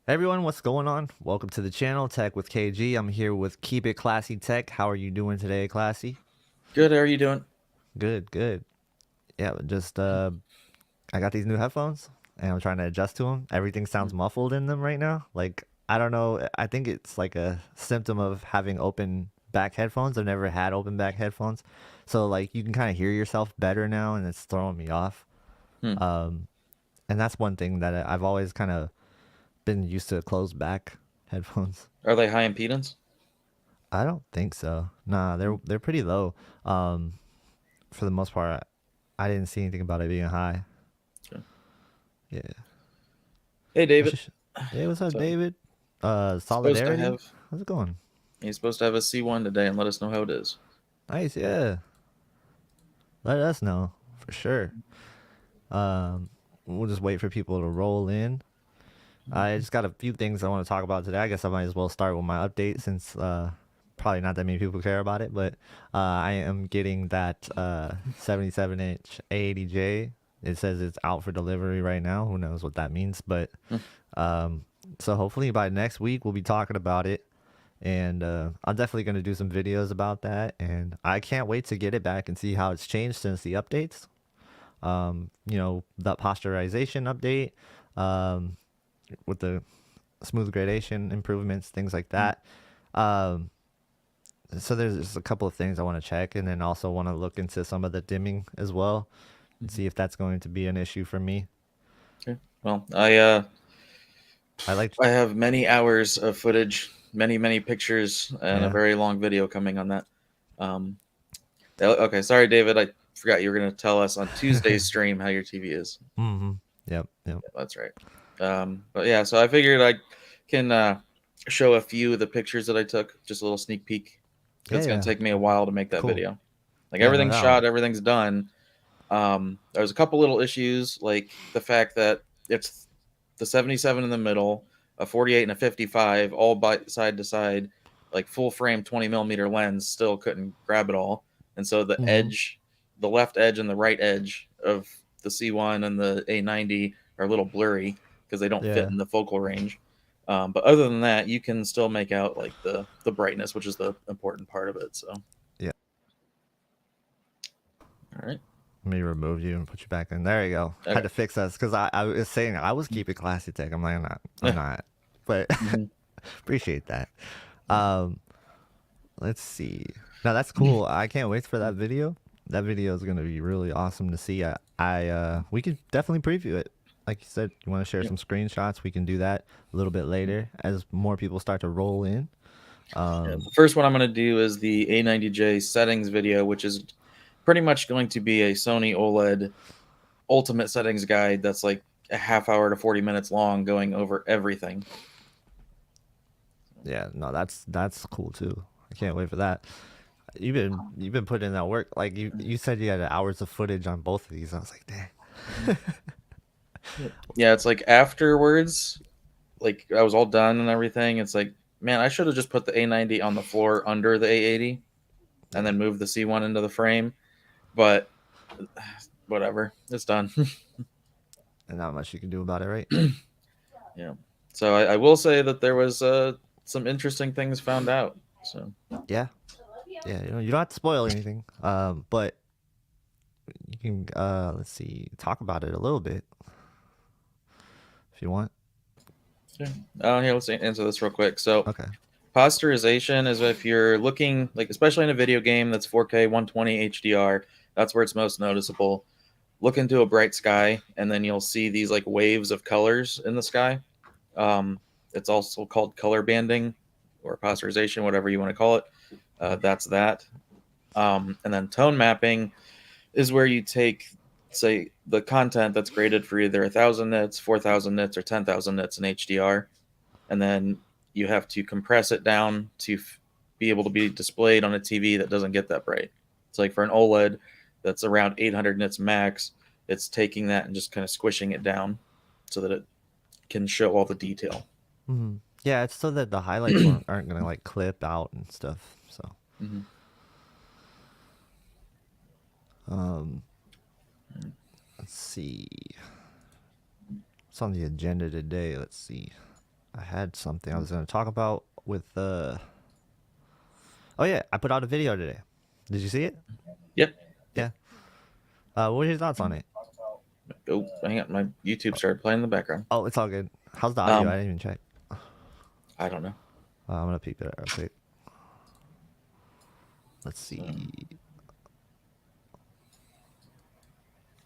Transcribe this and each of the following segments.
Hey everyone, what's going on? Welcome to the channel, Tech with KG. I'm here with Keep It Classy Tech. How are you doing today, Classy? Good. How are you doing? Good, good. Yeah, just I got these new headphones and I'm trying to adjust to them. Everything sounds muffled in them right now. Like, I don't know. I think it's like a symptom of having open back headphones. I've never had open back headphones. So like you can kind of hear yourself better now and it's throwing me off. Hmm. Um, and that's one thing that I've always kind of been used to closed back headphones. Are they high impedance? I don't think so. Nah, Hmm. they're pretty low. Um, for the most part, I didn't see anything about it being high. Okay. Yeah. Hey, I David. should, hey, what's up, So David? supposed to Solidarity. have How's it going? he's supposed to have a C1 today and let us know how it is. Nice. Yeah. Let us know for sure. Um, we'll just wait for people to roll in. I Mhm. just got a few things I want to talk about today. I guess I might as well start with my update since probably not that many people care about it, but I am getting that 77-inch A80J. It says it's out for delivery right now. Who knows what that means? But Hmm. um, so hopefully by next week we'll be talking about it, and I'm definitely going to do some videos about that. And I can't wait to get it back and see how it's changed since the updates. The posterization update. Um, with the smooth gradation improvements, things like Hmm. that. Um, so there's just a couple of things I want to check, and then also want to look into some of the dimming as well and Mhm. see if that's going to be an issue for me. Okay. Well, I I like, I have many hours of footage, many pictures, and a yeah, very long video coming on that. Um, okay. Sorry, David. I forgot you were going to tell us on Tuesday's stream how your TV is. mm-hmm, yep, yep, Yeah, that's right. But yeah, so I figured I can show a few of the pictures that I took, just a little sneak peek, because yeah, it's going yeah, to take me a while to make that cool, video. Like yeah, no everything's doubt, shot, everything's done. There's a couple little issues, like the fact that it's the 77 in the middle, a 48 and a 55, all by side to side, like full frame 20 millimeter lens, still couldn't grab it all. And so the mm-hmm, edge, the left edge and the right edge of the C1 and the A90 are a little blurry because they don't fit yeah, in the focal range. But other than that, you can still make out like the brightness, which is the important part of it. So, all yeah. right, Let me remove you and put you back in. There you go. Had okay. to fix us because I was saying I was keeping classy tech. I'm like, I'm not, but Mhm. appreciate that. Yeah. Um, Let's see. Now that's cool. I can't wait for that video. That video is gonna be really awesome to see. We could definitely preview it. Like you said, you want to share Yeah. some screenshots? We can do that a little bit later as more people start to roll in. Yeah, Um, the first one I'm going to do is the A90J settings video, which is pretty much going to be a Sony OLED ultimate settings guide that's like a half hour to 40 minutes long, going over everything. yeah, no, that's cool too. I can't wait for that. You've been putting in that work. Like you said, you had hours of footage on both of these. I was like, dang. Yep. Yeah, it's like afterwards, like I was all done and everything. It's like, man, I should have just put the A90 on the floor under the A80 and Yeah, then moved the C1 into the frame. But whatever, it's done. and not much you can do about it, right? Yeah. So I will say that there was some interesting things found out. So. Yeah, yeah. You don't have to spoil anything. But you can let's see, talk about it a little bit if you want. Yeah. Here, let's answer this real quick. So, Okay. posterization is if you're looking, like, especially in a video game that's 4K 120 HDR, that's where it's most noticeable. Look into a bright sky, and then you'll see these like waves of colors in the sky. Um, it's also called color banding or posterization, whatever you want to call it. That's that. And then tone mapping is where you take, say, the content that's graded for either 1,000 nits, 4,000 nits, or 10,000 nits in HDR, and then you have to compress it down to be able to be displayed on a TV that doesn't get that bright. It's like for an OLED that's around 800 nits max, it's taking that and just kind of squishing it down so that it can show all the detail. Yeah, it's so that the highlights aren't gonna like clip out and stuff. So, Mhm. um, let's see. What's on the agenda today? Let's see. I had something I was going to talk about with oh yeah, I put out a video today. Did you see it? Yep. Yep. Yeah. What were your thoughts on it? Oh, hang on. My YouTube started playing in the background. Oh, it's all good. How's the audio? I Um, didn't even check. I don't know. I'm gonna peep it real quick. Let's Um, see.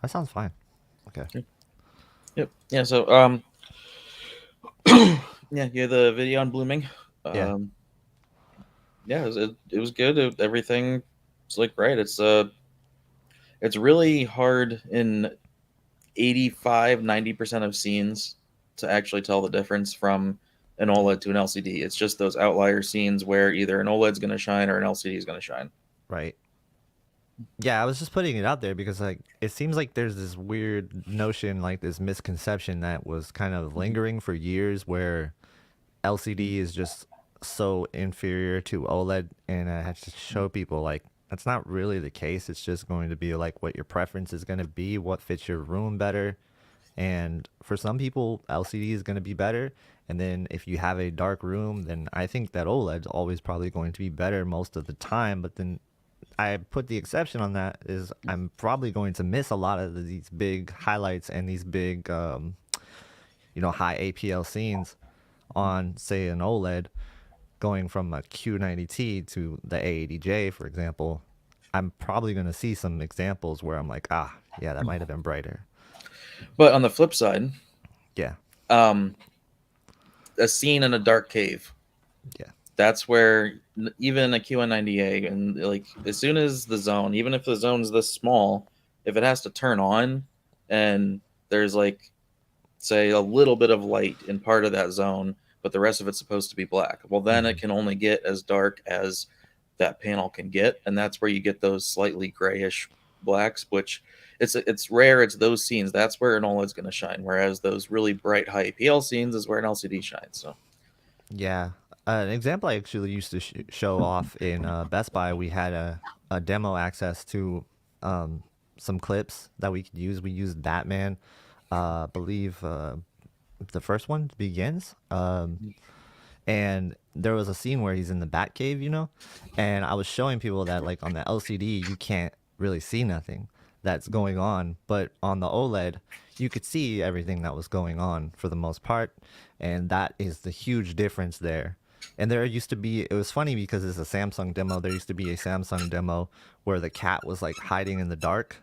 That sounds fine. Okay. yep. Yeah. So, yeah, you had the video on blooming. Yeah. Yeah, it was good. Everything was like right. It's really hard in 85-90% of scenes to actually tell the difference from an OLED to an LCD. It's just those outlier scenes where either an OLED's going to shine or an LCD is going to shine. Right. Yeah, I was just putting it out there because like it seems like there's this weird notion, like this misconception that was kind of lingering for years where LCD is just so inferior to OLED, and I had to show people like that's not really the case. It's just going to be like what your preference is going to be, what fits your room better. And for some people, LCD is going to be better. And then if you have a dark room, then I think that OLED's always probably going to be better most of the time. But then I put the exception on that is I'm probably going to miss a lot of these big highlights and these big, high APL scenes on, say, an OLED going from a Q90T to the A80J, for example. I'm probably going to see some examples where I'm like, yeah, that might have been brighter. But on the flip side, Yeah, um, a scene in a dark cave. yeah, That's where even a QN90A and like as soon as the zone, even if the zone's this small, if it has to turn on and there's like say a little bit of light in part of that zone, but the rest of it's supposed to be black. Well, then it hmm can only get as dark as that panel can get, and that's where you get those slightly grayish blacks, which it's rare. It's those scenes that's where an OLED's going to shine, whereas those really bright high APL scenes is where an LCD shines. So yeah. An example I actually used to show off in Best Buy, we had a demo access to um, some clips that we could use. We used Batman, I believe the first one begins. And there was a scene where he's in the Batcave, and I was showing people that like on the LCD you can't really see nothing that's going on, but on the OLED you could see everything that was going on for the most part, and that is the huge difference there. And there used to be, it was funny because it's a Samsung demo. There used to be a Samsung demo where the cat was like hiding in the dark,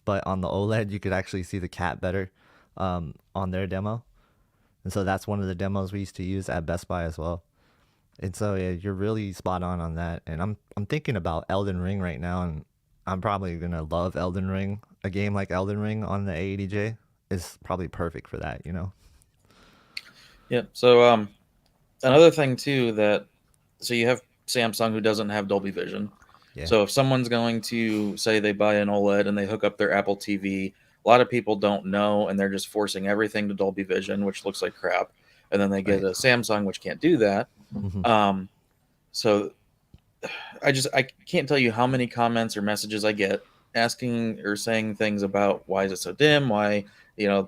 but on the OLED you could actually see the cat better on their demo. And so that's one of the demos we used to use at Best Buy as well. And so yeah, you're really spot on that. And I'm thinking about Elden Ring right now, and I'm probably gonna love Elden Ring. A game like Elden Ring on the A80J is probably perfect for that. yeah. So another thing too that so you have Samsung who doesn't have Dolby Vision. Yeah. So if someone's going to say they buy an OLED and they hook up their Apple TV, a lot of people don't know and they're just forcing everything to Dolby Vision, which looks like crap. And then they get Right. a Samsung which can't do that. hmm Um, so I can't tell you how many comments or messages I get asking or saying things about why is it so dim? Why,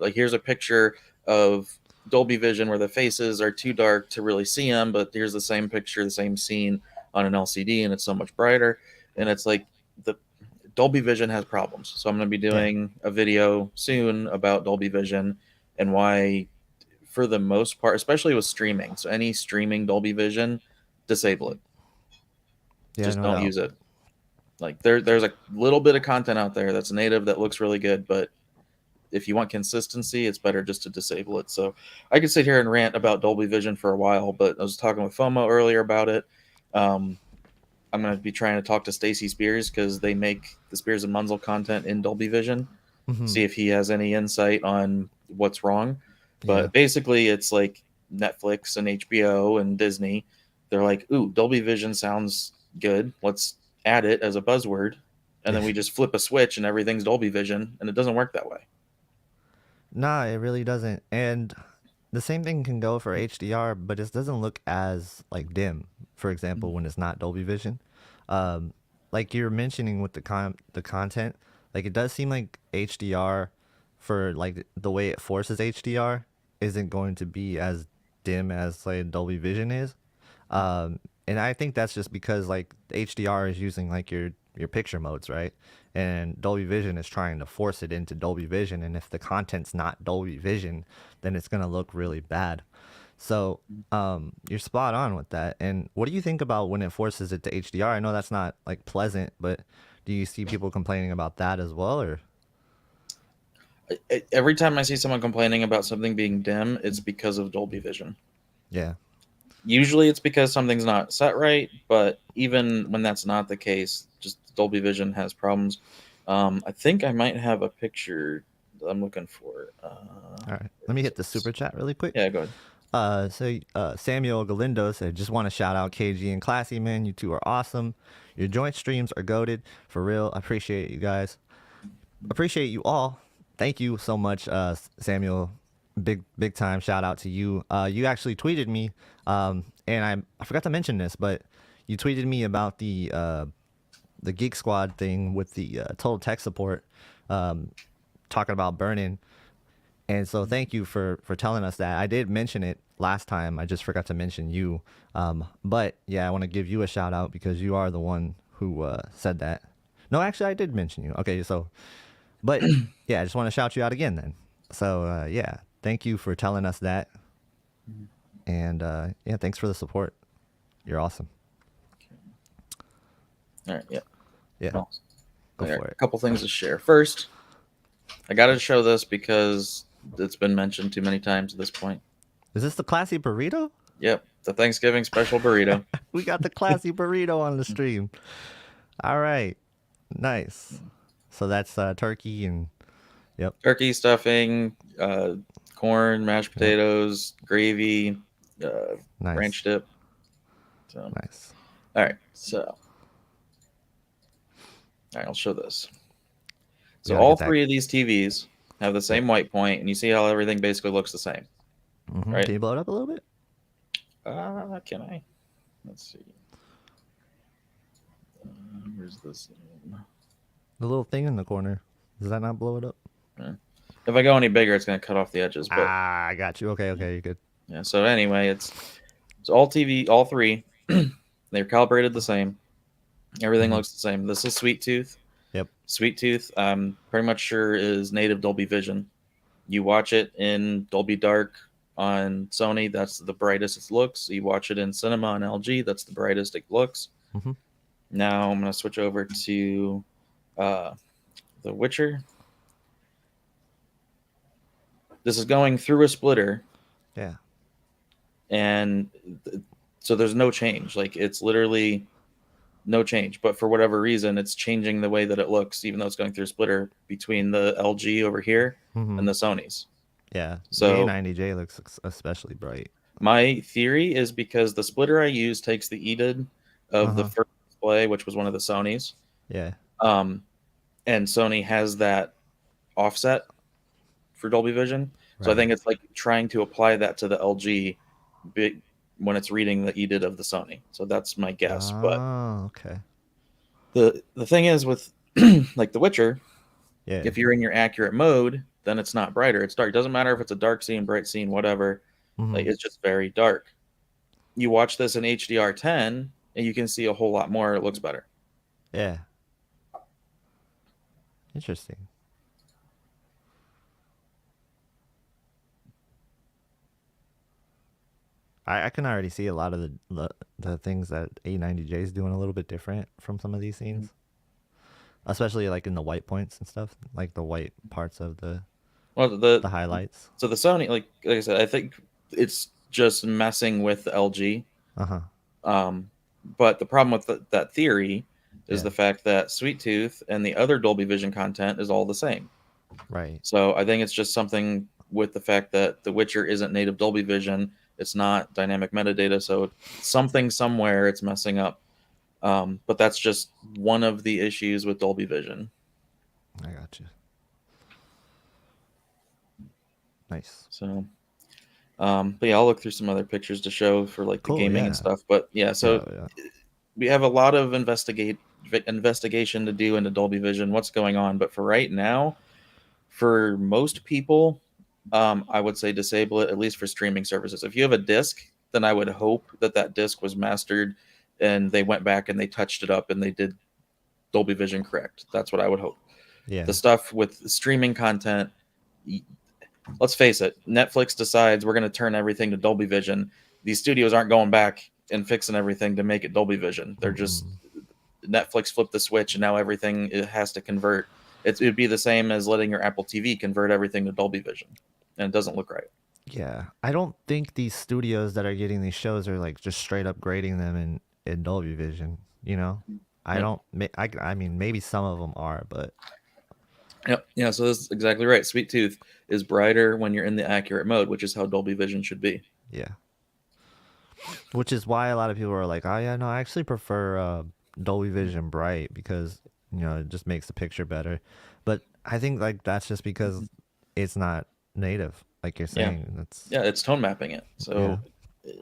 like here's a picture of Dolby Vision where the faces are too dark to really see them, but here's the same picture, the same scene on an LCD and it's so much brighter. And it's like the Dolby Vision has problems. So I'm going to be Yeah. doing a video soon about Dolby Vision and why, for the most part, especially with streaming. So any streaming Dolby Vision, disable it. Yeah. Just No don't doubt. use it. Like there's a little bit of content out there that's native that looks really good, but if you want consistency, it's better just to disable it. So I could sit here and rant about Dolby Vision for a while, but I was talking with FOMO earlier about it. Um, I'm going to be trying to talk to Stacy Spears because they make the Spears and Munzel content in Dolby Vision. hmm See if he has any insight on what's wrong. Yeah. But basically, it's like Netflix and HBO and Disney. They're like, "Ooh, Dolby Vision sounds good. Let's add it as a buzzword." And Yeah. then we just flip a switch and everything's Dolby Vision, and it doesn't work that way. Nah, it really doesn't. And the same thing can go for HDR, but it doesn't look as like dim, for example, when it's not Dolby Vision. Um, like you're mentioning with the content, like it does seem like HDR for like the way it forces HDR isn't going to be as dim as like Dolby Vision is. And I think that's just because like HDR is using like your picture modes, right? And Dolby Vision is trying to force it into Dolby Vision, and if the content's not Dolby Vision, then it's gonna look really bad. So you're spot on with that. And what do you think about when it forces it to HDR? I know that's not like pleasant, but do you see people complaining about that as well, or? Every time I see someone complaining about something being dim, it's because of Dolby Vision. Yeah. Usually it's because something's not set right, but even when that's not the case, just Dolby Vision has problems. I think I might have a picture that I'm looking for. All right. Let me hit the super chat really quick. Yeah, go ahead. Samuel Galindo said, just want to shout out KG and Classy, man. You two are awesome. Your joint streams are goated. For real. I appreciate you guys. Appreciate you all. Thank you so much, Samuel. Big time shout out to you. You actually tweeted me, and I forgot to mention this, but you tweeted me about the Geek Squad thing with the total tech support, talking about burning. And so thank you for telling us that. I did mention it last time. I just forgot to mention you. But yeah, I want to give you a shout out because you are the one who said that. No, actually, I did mention you. Okay, so, but yeah, I just want to shout you out again then. So yeah, thank you for telling us that. And yeah, thanks for the support. You're awesome. All right, yeah. Yeah, Well, go I got for a it. couple things to share. First, I got to show this because it's been mentioned too many times at this point. Is this the classy burrito? Yep, the Thanksgiving special burrito. We got the classy burrito on the stream. All right, nice. So that's turkey and yep. Turkey stuffing, corn, mashed Yep. potatoes, gravy, Nice. ranch dip. So, Nice. all right, so I'll show this. So all three of these TVs have the same white point, and you see how everything basically looks the same, right? Can you blow it up a little bit? Can I? Let's see. Where's this? The little thing in the corner. Does that not blow it up? If I go any bigger, it's going to cut off the edges. But I got you. Okay, you're good. yeah. So anyway, it's all three. They're calibrated the same. Everything looks the same. This is Sweet Tooth. Yep. Sweet Tooth, I'm pretty much sure is native Dolby Vision. You watch it in Dolby Dark on Sony, that's the brightest it looks. You watch it in cinema on LG, that's the brightest it looks. Mm-hmm. Now I'm going to switch over to The Witcher. This is going through a splitter. Yeah. And so there's no change. Like, it's literally no change. But for whatever reason, it's changing the way that it looks, even though it's going through a splitter between the LG over here and the Sonys. Yeah. So the A90J looks especially bright. My theory is because the splitter I use takes the EDID of the first display, which was one of the Sonys. Yeah. And Sony has that offset for Dolby Vision. So I think it's like trying to apply that to the LG when it's reading the EDID of the Sony. So that's my guess. But okay. The thing is with like The Witcher, if you're in your accurate mode, then it's not brighter. It's dark. It doesn't matter if it's a dark scene, bright scene, whatever. Like, it's just very dark. You watch this in HDR10, and you can see a whole lot more. It looks better. Yeah. Interesting. I can already see a lot of the things that A90J is doing a little bit different from some of these scenes, especially like in the white points and stuff, like the white parts of the highlights. So the Sony, like I said, I think it's just messing with the LG. But the problem with that theory is the fact that Sweet Tooth and the other Dolby Vision content is all the same. Right. So I think it's just something with the fact that The Witcher isn't native Dolby Vision. It's not dynamic metadata, so something somewhere it's messing up. But that's just one of the issues with Dolby Vision. I got you. Nice. So, but yeah, I'll look through some other pictures to show for like the gaming and stuff. But yeah, so we have a lot of investigation to do into Dolby Vision, what's going on. But for right now, for most people, I would say disable it, at least for streaming services. If you have a disc, then I would hope that that disc was mastered and they went back and they touched it up and they did Dolby Vision correct. That's what I would hope. Yeah. The stuff with streaming content, let's face it, Netflix decides we're going to turn everything to Dolby Vision. These studios aren't going back and fixing everything to make it Dolby Vision. They're just, Netflix flipped the switch and now everything it has to convert. It'd be the same as letting your Apple TV convert everything to Dolby Vision, and it doesn't look right. Yeah. I don't think these studios that are getting these shows are like just straight up grading them in Dolby Vision, you know? I Yep. don't I mean maybe some of them are, but Yep. Yeah. So that's exactly right. Sweet Tooth is brighter when you're in the accurate mode, which is how Dolby Vision should be. yeah. Which is why a lot of people are like, "Oh yeah, no, I actually prefer Dolby Vision bright because, you know, it just makes the picture better." But I think like that's just because it's not native, like you're Yeah. saying. That's Yeah. It's tone mapping it. yeah. So,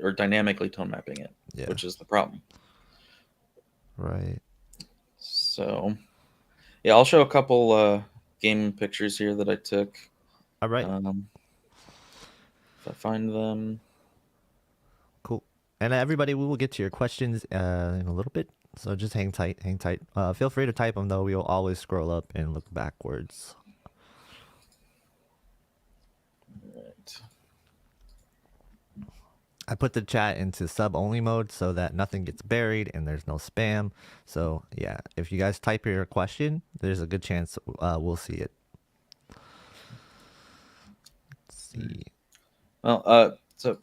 or dynamically tone mapping it, Yeah. which is the problem. Right. So, yeah, I'll show a couple game pictures here that I took. All right. If I find them. Cool. And everybody, we will get to your questions in a little bit. So just hang tight, hang tight. Feel free to type them though. We will always scroll up and look backwards. Right. I put the chat into sub only mode so that nothing gets buried and there's no spam. So yeah, if you guys type your question, there's a good chance we'll see it. Let's see. Well, so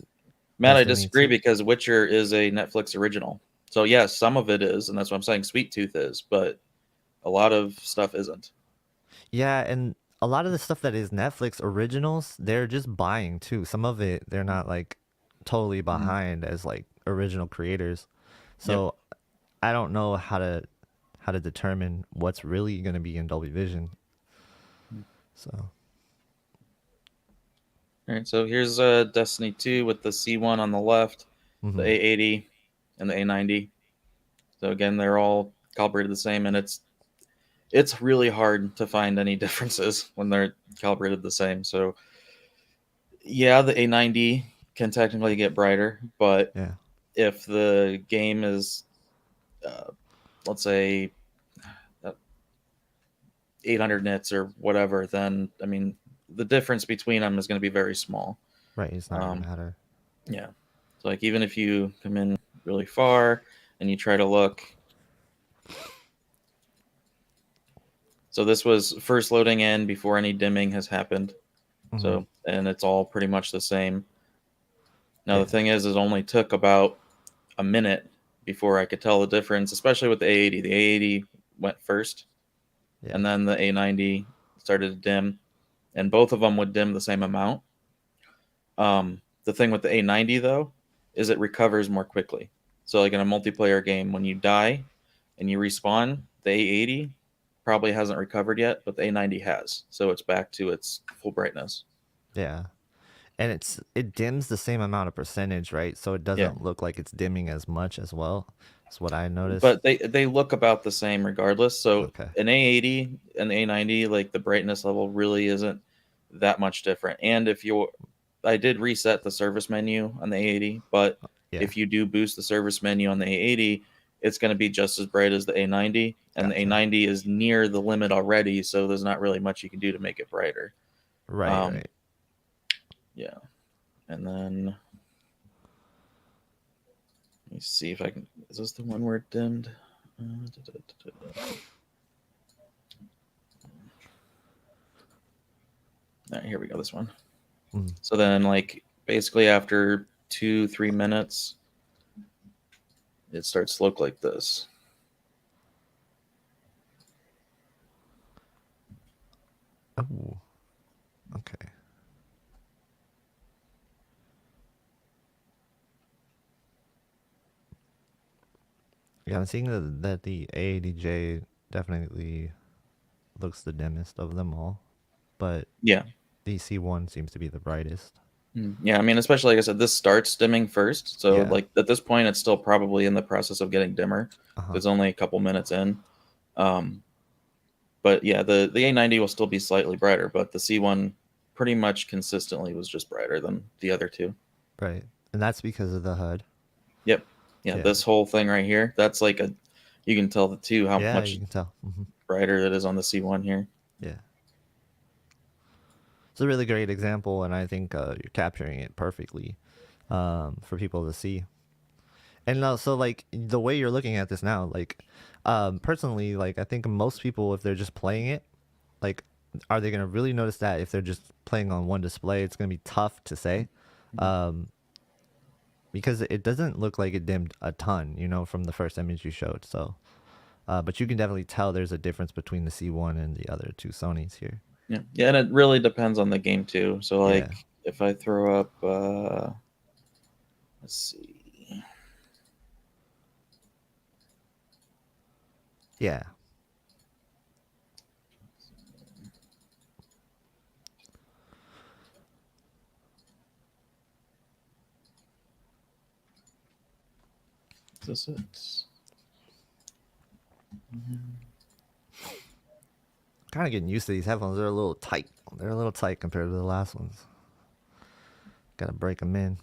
Matt, I Destiny disagree 2. because Witcher is a Netflix original. So yes, some of it is, and that's what I'm saying. Sweet Tooth is, but a lot of stuff isn't. Yeah, and a lot of the stuff that is Netflix originals, they're just buying too. Some of it, they're not like totally behind as like original creators. Yep. So I don't know how to determine what's really going to be in Dolby Vision. So All right. So here's Destiny 2 with the C1 on the left, the A80, and the A90. So again, they're all calibrated the same, and it's really hard to find any differences when they're calibrated the same. So yeah, the A90 can technically get brighter, but yeah, if the game is, let's say, 800 nits or whatever, then I mean the difference between them is going to be very small. right. It's not going to matter. Yeah. So like even if you come in really far and you try to look. So this was first loading in before any dimming has happened. So, and it's all pretty much the same. Now, Yeah. the thing is, it only took about a minute before I could tell the difference, especially with the A80. The A80 went first, Yeah. and then the A90 started to dim, and both of them would dim the same amount. The thing with the A90, though, is it recovers more quickly. So, like in a multiplayer game, when you die and you respawn, the A80 probably hasn't recovered yet, but the A90 has. So it's back to its full brightness. Yeah. And it dims the same amount of percentage, right? So it doesn't look like it's dimming as much as well. That's what I noticed. But they look about the same regardless. So Okay. an A80 and A90, like the brightness level really isn't that much different. And if I did reset the service menu on the A80, but Yeah. if you do boost the service menu on the A80, it's going to be just as bright as the A90, and Gotcha. the A90 is near the limit already, so there's not really much you can do to make it brighter. Right, right. Yeah. And then let me see if I can. Is this the one where it dimmed? All right, here we go. This one. So then, like, basically after 2-3 minutes, it starts to look like this. Oh, okay. Yeah, I'm seeing that the A80J definitely looks the dimmest of them all, but Yeah. the C1 seems to be the brightest. Yeah, I mean, especially like I said, this starts dimming first. So, Yeah. like, at this point, it's still probably in the process of getting dimmer. It's only a couple minutes in. But yeah, the A90 will still be slightly brighter, but the C1 pretty much consistently was just brighter than the other two. Right. And that's because of the HUD. Yep. Yeah, Yeah. this whole thing right here, that's like you can tell the two how Yeah, much you can tell. brighter it is on the C1 here. Yeah. It's a really great example, and I think you're capturing it perfectly for people to see. And so, like, the way you're looking at this now, like, personally, like, I think most people, if they're just playing it, like, are they going to really notice that if they're just playing on one display? It's going to be tough to say. Because it doesn't look like it dimmed a ton, from the first image you showed. So, but you can definitely tell there's a difference between the C1 and the other two Sonys here. Yeah, yeah, and it really depends on the game too. So like, Yeah. if I throw up, let's see, Yeah. is this it? Kind of getting used to these headphones. They're a little tight. They're a little tight compared to the last ones. Gotta break them in.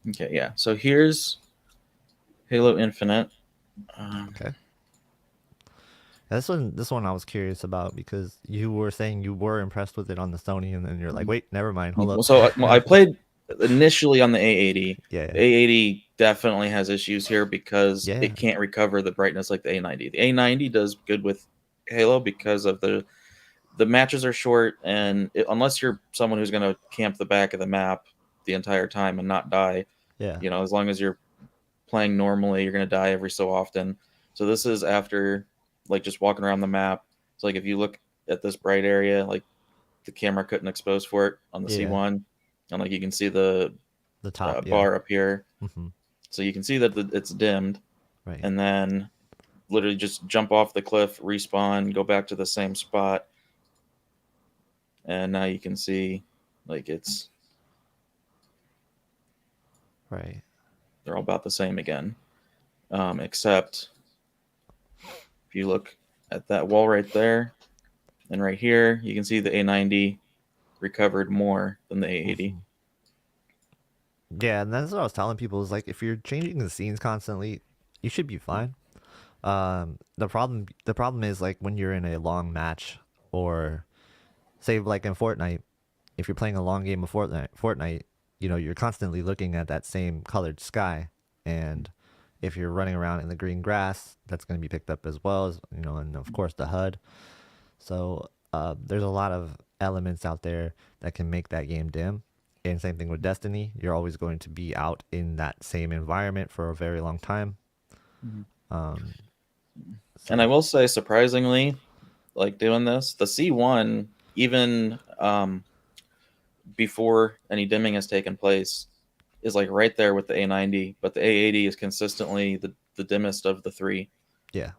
Okay, yeah. So here's Halo Infinite. Okay. This one I was curious about because you were saying you were impressed with it on the Sony, and then you're like, wait, never mind, hold up. So I played initially on the A80. Yeah. The A80 definitely has issues here because Yeah. it can't recover the brightness like the A90. The A90 does good with Halo because of the matches are short, and unless you're someone who's going to camp the back of the map the entire time and not die, Yeah. as long as you're playing normally, you're going to die every so often. So this is after like just walking around the map. So like if you look at this bright area, like the camera couldn't expose for it on the Yeah. C1, and like you can see the top bar up here. Mm-hmm. So you can see that it's dimmed, Right. and then literally just jump off the cliff, respawn, go back to the same spot, and now you can see like it's right. They're all about the same again, except if you look at that wall right there and right here, you can see the A90 recovered more than the A80. Mm-hmm. Yeah, and that's what I was telling people is like if you're changing the scenes constantly, you should be fine. The problem is like when you're in a long match or say like in Fortnite, if you're playing a long game of Fortnite, you're constantly looking at that same colored sky, and if you're running around in the green grass, that's going to be picked up as well as and of course the HUD. So there's a lot of elements out there that can make that game dim. And same thing with Destiny. You're always going to be out in that same environment for a very long time. Mm-hmm. And I will say, surprisingly, like doing this, the C1, even before any dimming has taken place, is like right there with the A90, but the A80 is consistently the dimmest of the three. Yeah.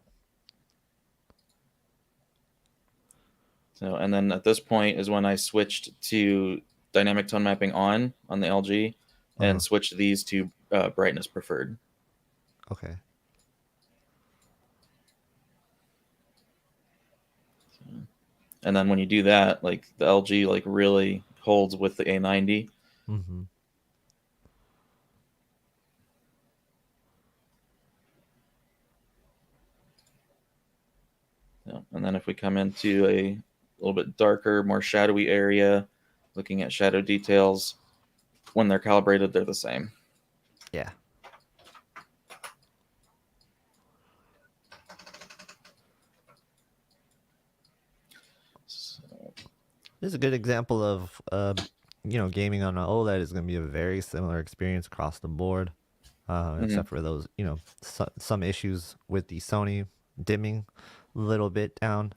So, and then at this point is when I switched to dynamic tone mapping on the LG and switched these to brightness preferred. Okay. And then when you do that, like the LG like really holds with the A90. Mm-hmm. Yeah. And then if we come into a little bit darker, more shadowy area, looking at shadow details, when they're calibrated, they're the same. Yeah. So, this is a good example of, gaming on an OLED is going to be a very similar experience across the board, except for those, some issues with the Sony dimming a little bit down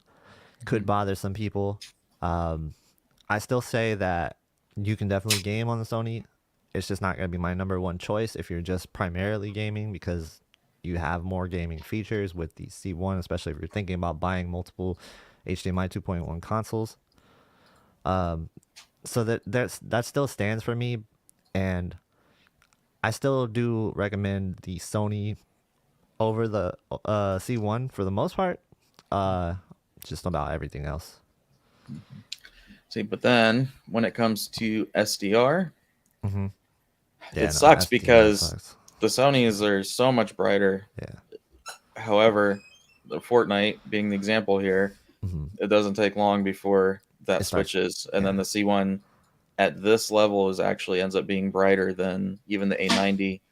could bother some people. I still say that you can definitely game on the Sony. It's just not going to be my number one choice if you're just primarily gaming because you have more gaming features with the C1, especially if you're thinking about buying multiple HDMI 2.1 consoles. So that still stands for me, and I still do recommend the Sony over the C1 for the most part. Just about everything else. See, but then when it comes to SDR, Hmm. Yeah, it no, sucks SDR because sucks. the Sonys are so much brighter. Yeah. However, the Fortnite being the example here, Hmm. it doesn't take long before that It starts. switches, and then Yeah. the C1 at this level is actually ends up being brighter than even the A90.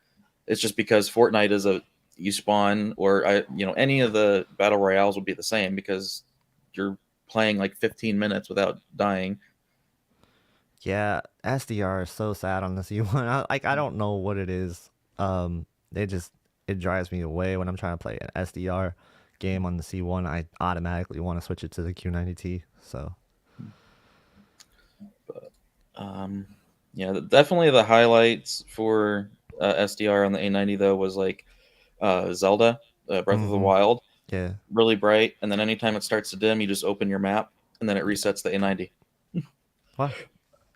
It's just because Fortnite is a you spawn or any of the battle royales would be the same because you're playing like 15 minutes without dying. Yeah, SDR is so sad on the C1. I don't know what it is. It just it drives me away when I'm trying to play an SDR game on the C1. I automatically want to switch it to the Q90T. So But yeah, definitely the highlights for SDR on the A90 though was like Zelda, Breath of the hmm. Wild, Yeah. really bright, and then anytime it starts to dim, you just open your map, and then it resets the A90. Well,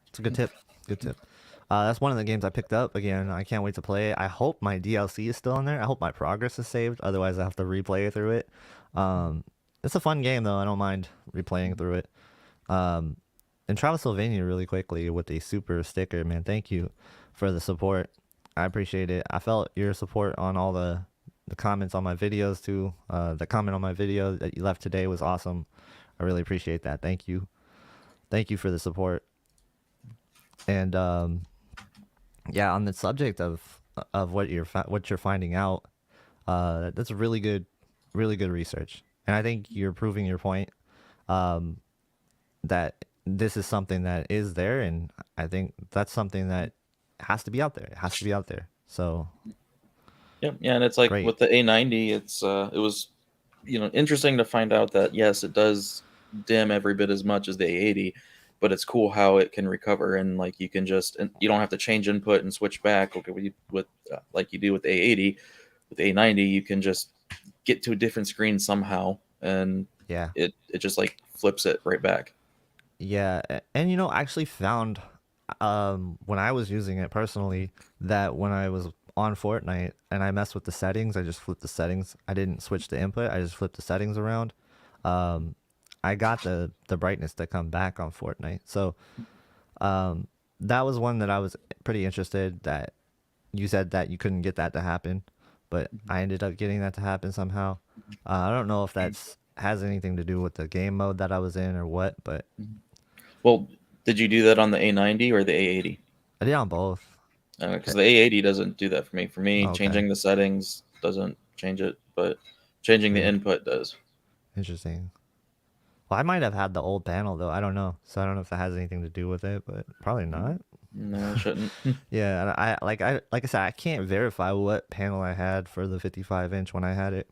it's a good tip. Good tip. That's one of the games I picked up again. I can't wait to play it. I hope my DLC is still in there. I hope my progress is saved. Otherwise, I have to replay through it. Um, it's a fun game though. I don't mind replaying through it. Um, and Travis Sylvania really quickly with a super sticker, man. Thank you for the support. I appreciate it. I felt your support on all the comments on my videos too. The comment on my video that you left today was awesome. I really appreciate that. Thank you. Thank you for the support. And yeah, on the subject of what you're finding out, that's really good research. And I think you're proving your point. Um, that this is something that is there, and I think that's something that has to be out there. It has to be out there. So Yep, yeah, and it's like great. with the A90, it was interesting to find out that yes, it does dim every bit as much as the A80, but it's cool how it can recover and like you can just and you don't have to change input and switch back. Okay, with like you do with the A80, with the A90, you can just get to a different screen somehow, and Yeah, it just like flips it right back. yeah, and I actually found when I was using it personally that when I was on Fortnite and I messed with the settings, I just flipped the settings. I didn't switch the input. I just flipped the settings around. Um, I got the brightness to come back on Fortnite. So um, that was one that I was pretty interested that you said that you couldn't get that to happen, but I ended up getting that to happen somehow. I don't know if that's has anything to do with the game mode that I was in or what, but Well, did you do that on the A90 or the A80? I did on both. Because the A80 doesn't do that for me. For me, Okay, changing the settings doesn't change it, but changing the weird, input does. interesting. Well, I might have had the old panel though. I don't know, so I don't know if that has anything to do with it, but probably not. No, it shouldn't. Yeah, and I said I can't verify what panel I had for the 55-inch when I had it.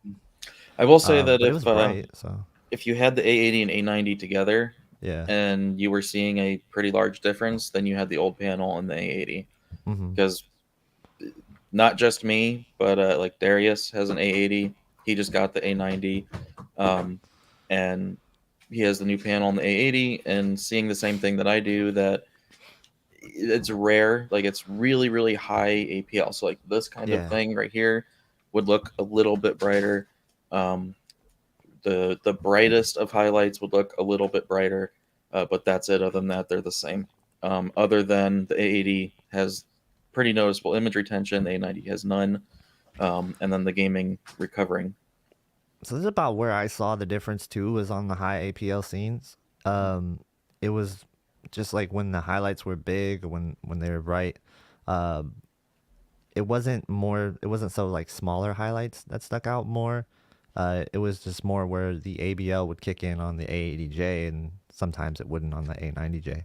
I will say that But it was bright, so if you had the A80 and A90 together, yeah. and you were seeing a pretty large difference, then you had the old panel and the A80. Mhm. Because not just me, but like Darius has an A80. He just got the A90, um, and he has the new panel on the A80. And seeing the same thing that I do, that it's rare. Like it's really, really high APL. So like this kind of Yeah. thing right here would look a little bit brighter. Um, the brightest of highlights would look a little bit brighter, but that's it. Other than that, they're the same. Other than the A80 has pretty noticeable image retention, the A90 has none, and then the gaming recovering. So this is about where I saw the difference too was on the high APL scenes. It was just like when the highlights were big, when they were bright. Um, it wasn't so like smaller highlights that stuck out more. It was just more where the ABL would kick in on the A80J and sometimes it wouldn't on the A90J.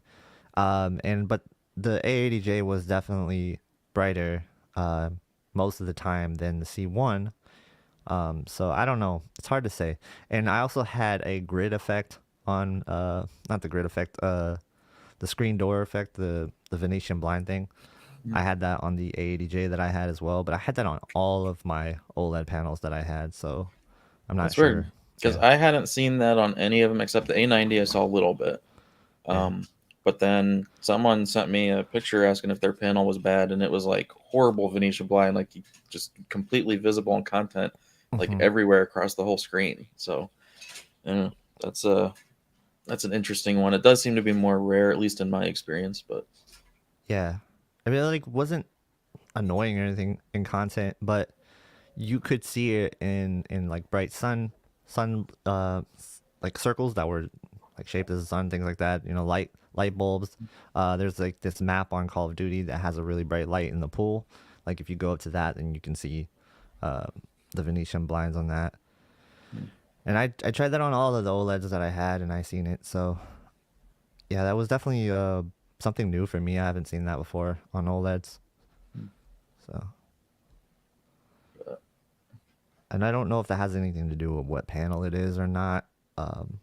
And but the A80J was definitely brighter most of the time than the C1. So I don't know. It's hard to say. And I also had a grid effect on not the grid effect, the screen door effect, the Venetian blind thing. I had that on the A80J that I had as well, but I had that on all of my OLED panels that I had, so I'm not That's weird sure. because Yeah. I hadn't seen that on any of them except the A90. I saw a little bit. Yeah. Um, but then someone sent me a picture asking if their panel was bad, and it was like horrible Venetian blind, like just completely visible in content, like Hmm. everywhere across the whole screen. So, yeah, that's That's an interesting one. It does seem to be more rare, at least in my experience. But Yeah, I mean, like wasn't annoying or anything in content, but you could see it in like bright sun like circles that were like shaped as a sun, things like that. You know, light bulbs. There's like this map on Call of Duty that has a really bright light in the pool. Like if you go up to that, then you can see uh, the Venetian blinds on that. And I tried that on all of the OLEDs that I had, and I seen it. So yeah, that was definitely something new for me. I haven't seen that before on OLEDs. So, and I don't know if that has anything to do with what panel it is or not. Um,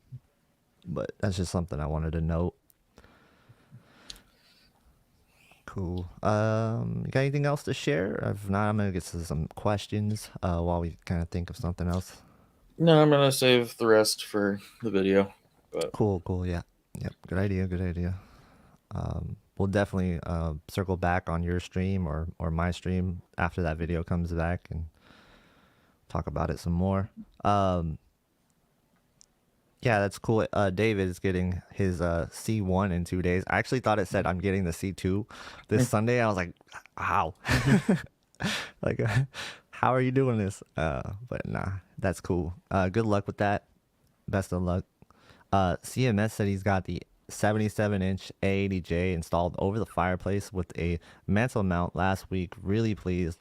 but that's just something I wanted to note. Cool. You got anything else to share? If not, I'm gonna get to some questions while we kind of think of something else. no, I'm gonna save the rest for the video. But Cool, cool. Yeah, yep. Good idea. Good idea. We'll definitely circle back on your stream or my stream after that video comes back and talk about it some more. Um, yeah, that's cool. David is getting his C1 in 2 days. I actually thought it said I'm getting the C2 this Sunday. I was like, how? Like, how are you doing this? But nah, that's cool. Good luck with that. Best of luck. CMS said he's got the 77-inch A80J installed over the fireplace with a mantle mount last week. Really pleased.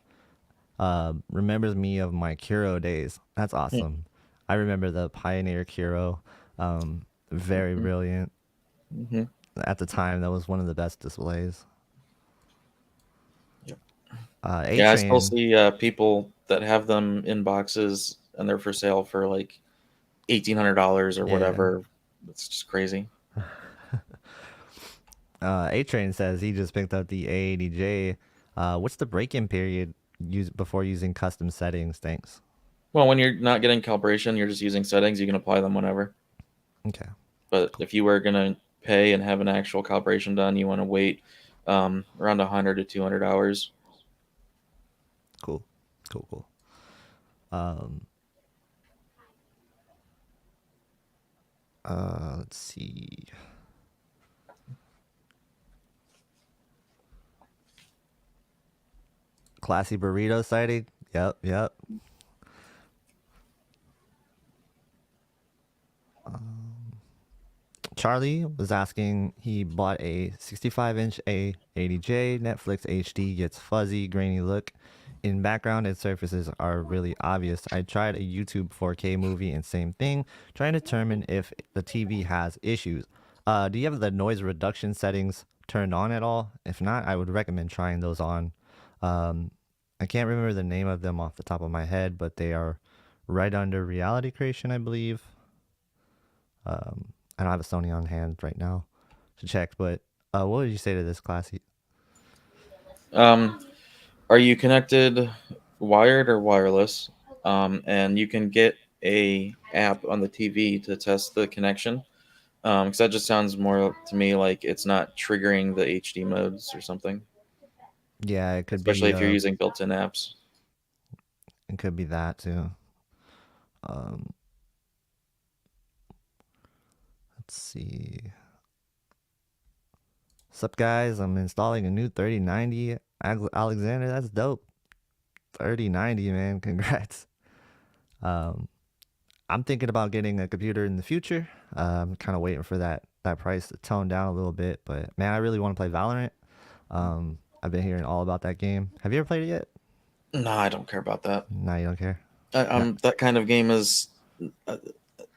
Remembers me of my Curo days. That's awesome. I remember the Pioneer Curo. Very brilliant. mm-hmm. At the time, that was one of the best displays. Yep. A Yeah, I still Train. see people that have them in boxes and they're for sale for like $1,800 or Yeah. whatever. It's just crazy. A Train says he just picked up the A80J. What's the break-in period before using custom settings? Thanks. Well, when you're not getting calibration, you're just using settings. You can apply them whenever. Okay. But Cool. if you were gonna pay and have an actual calibration done, you want to wait around 100 to 200 hours. Cool. Cool. Cool. Um. Let's see. Classy burrito sighting. Yep. Yep. Charlie was asking, he bought a 65-inch A80J. Netflix HD gets fuzzy, grainy look. In background, its surfaces are really obvious. I tried a YouTube 4K movie and same thing, trying to determine if the TV has issues. Do you have the noise reduction settings turned on at all? If not, I would recommend trying those on. Um, I can't remember the name of them off the top of my head, but they are right under reality creation, I believe. I don't have a Sony on hand right now to check, but what would you say to this, Classy? Um, are you connected wired or wireless? And you can get a app on the TV to test the connection. Because that just sounds more to me like it's not triggering the HD modes or something. Yeah, Especially if you're using built-in apps. it could be that too. Um, let's see. Sup guys, I'm installing a new 3090 Alexander. That's dope. 3090, man. Congrats. Um, I'm thinking about getting a computer in the future. I'm kind of waiting for that price to tone down a little bit, but man, I really want to play Valorant. I've been hearing all about that game. Have you ever played it yet? No, I don't care about that. No, you don't care. No, That kind of game is. Uh,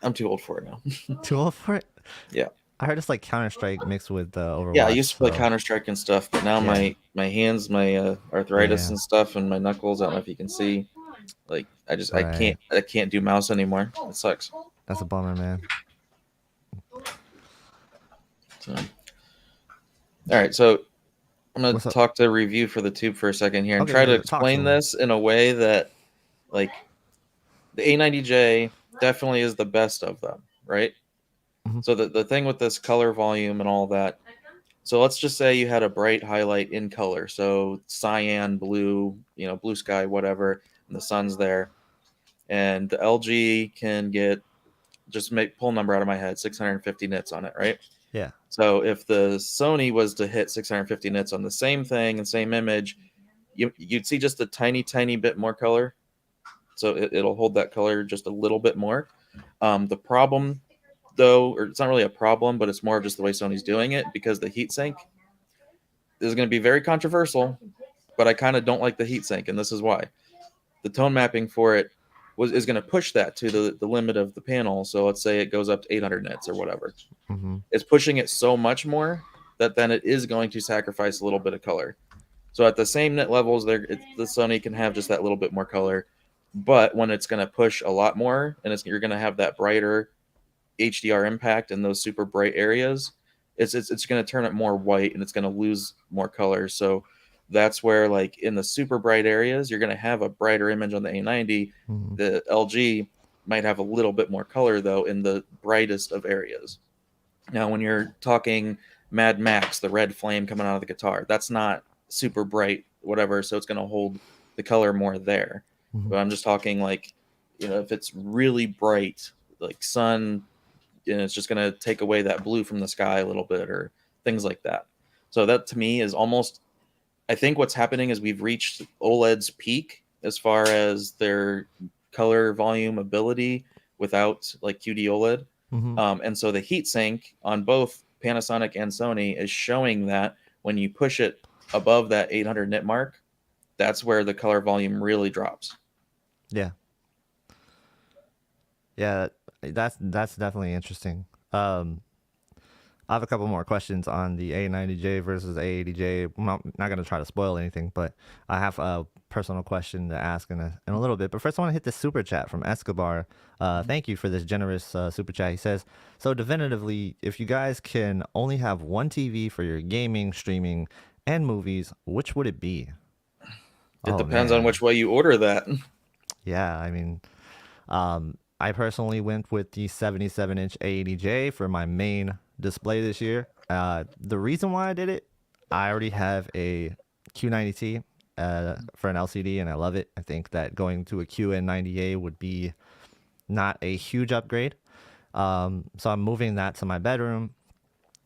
I'm too old for it now. too old for it. Yeah. I heard it's like Counter Strike mixed with Yeah, I Overwatch. used to play So Counter Strike and stuff, but now yeah, my hands, my arthritis yeah, and stuff, and my knuckles. I don't know if you can see. Like right. I can't do mouse anymore. It sucks. That's a bummer, man. So, all right, so I'm gonna What's up? talk to review for the tube for a second here and Okay, try to okay, talk to explain him. this in a way that like the A90J definitely is the best of them, right? Hmm. So the thing with this color volume and all that. So let's just say you had a bright highlight in color, so cyan, blue, blue sky, whatever, and the sun's there. And the LG can get just pull a number out of my head, 650 nits on it, right? Yeah. So if the Sony was to hit 650 nits on the same thing and same image, you'd see just a tiny bit more color. So it'll hold that color just a little bit more. The problem, though, or it's not really a problem, but it's more of just the way Sony's doing it, because the heatsink is going to be very controversial, but I kind of don't like the heatsink, and this is why. The tone mapping for it is going to push that to the limit of the panel. So let's say it goes up to 800 nits or whatever. Mm-hmm. It's pushing it so much more that then it is going to sacrifice a little bit of color. So at the same nit levels, the Sony can have just that little bit more color. But when it's going to push a lot more, and you're going to have that brighter HDR impact in those super bright areas, it's going to turn it more white, and it's going to lose more color. So that's where, like, in the super bright areas, you're going to have a brighter image on the A90. Mm-hmm. The LG might have a little bit more color, though, in the brightest of areas. Now, when you're talking Mad Max, the red flame coming out of the guitar, that's not super bright, whatever, so it's going to hold the color more there. Mm-hmm. But I'm just talking, like, if it's really bright, like sun, and it's just going to take away that blue from the sky a little bit, or things like that. So that, to me, is almost, I think what's happening is we've reached OLED's peak as far as their color volume ability without, like, QD OLED. Mm-hmm. And so the heatsink on both Panasonic and Sony is showing that when you push it above that 800 nit mark, that's where the color volume really drops. Yeah. Yeah, that's definitely interesting. I have a couple more questions on the A90J versus A80J. I'm not going to try to spoil anything, but I have a personal question to ask in a little bit. But first, I want to hit the super chat from Escobar. Thank you for this generous super chat. He says, so definitively, if you guys can only have one TV for your gaming, streaming, and movies, which would it be? It depends on which way you order that. Yeah, I mean, I personally went with the 77-inch A80J for my main display this year. The reason why I did it, I already have a Q90T for an LCD, and I love it. I think that going to a QN90A would be not a huge upgrade. So I'm moving that to my bedroom.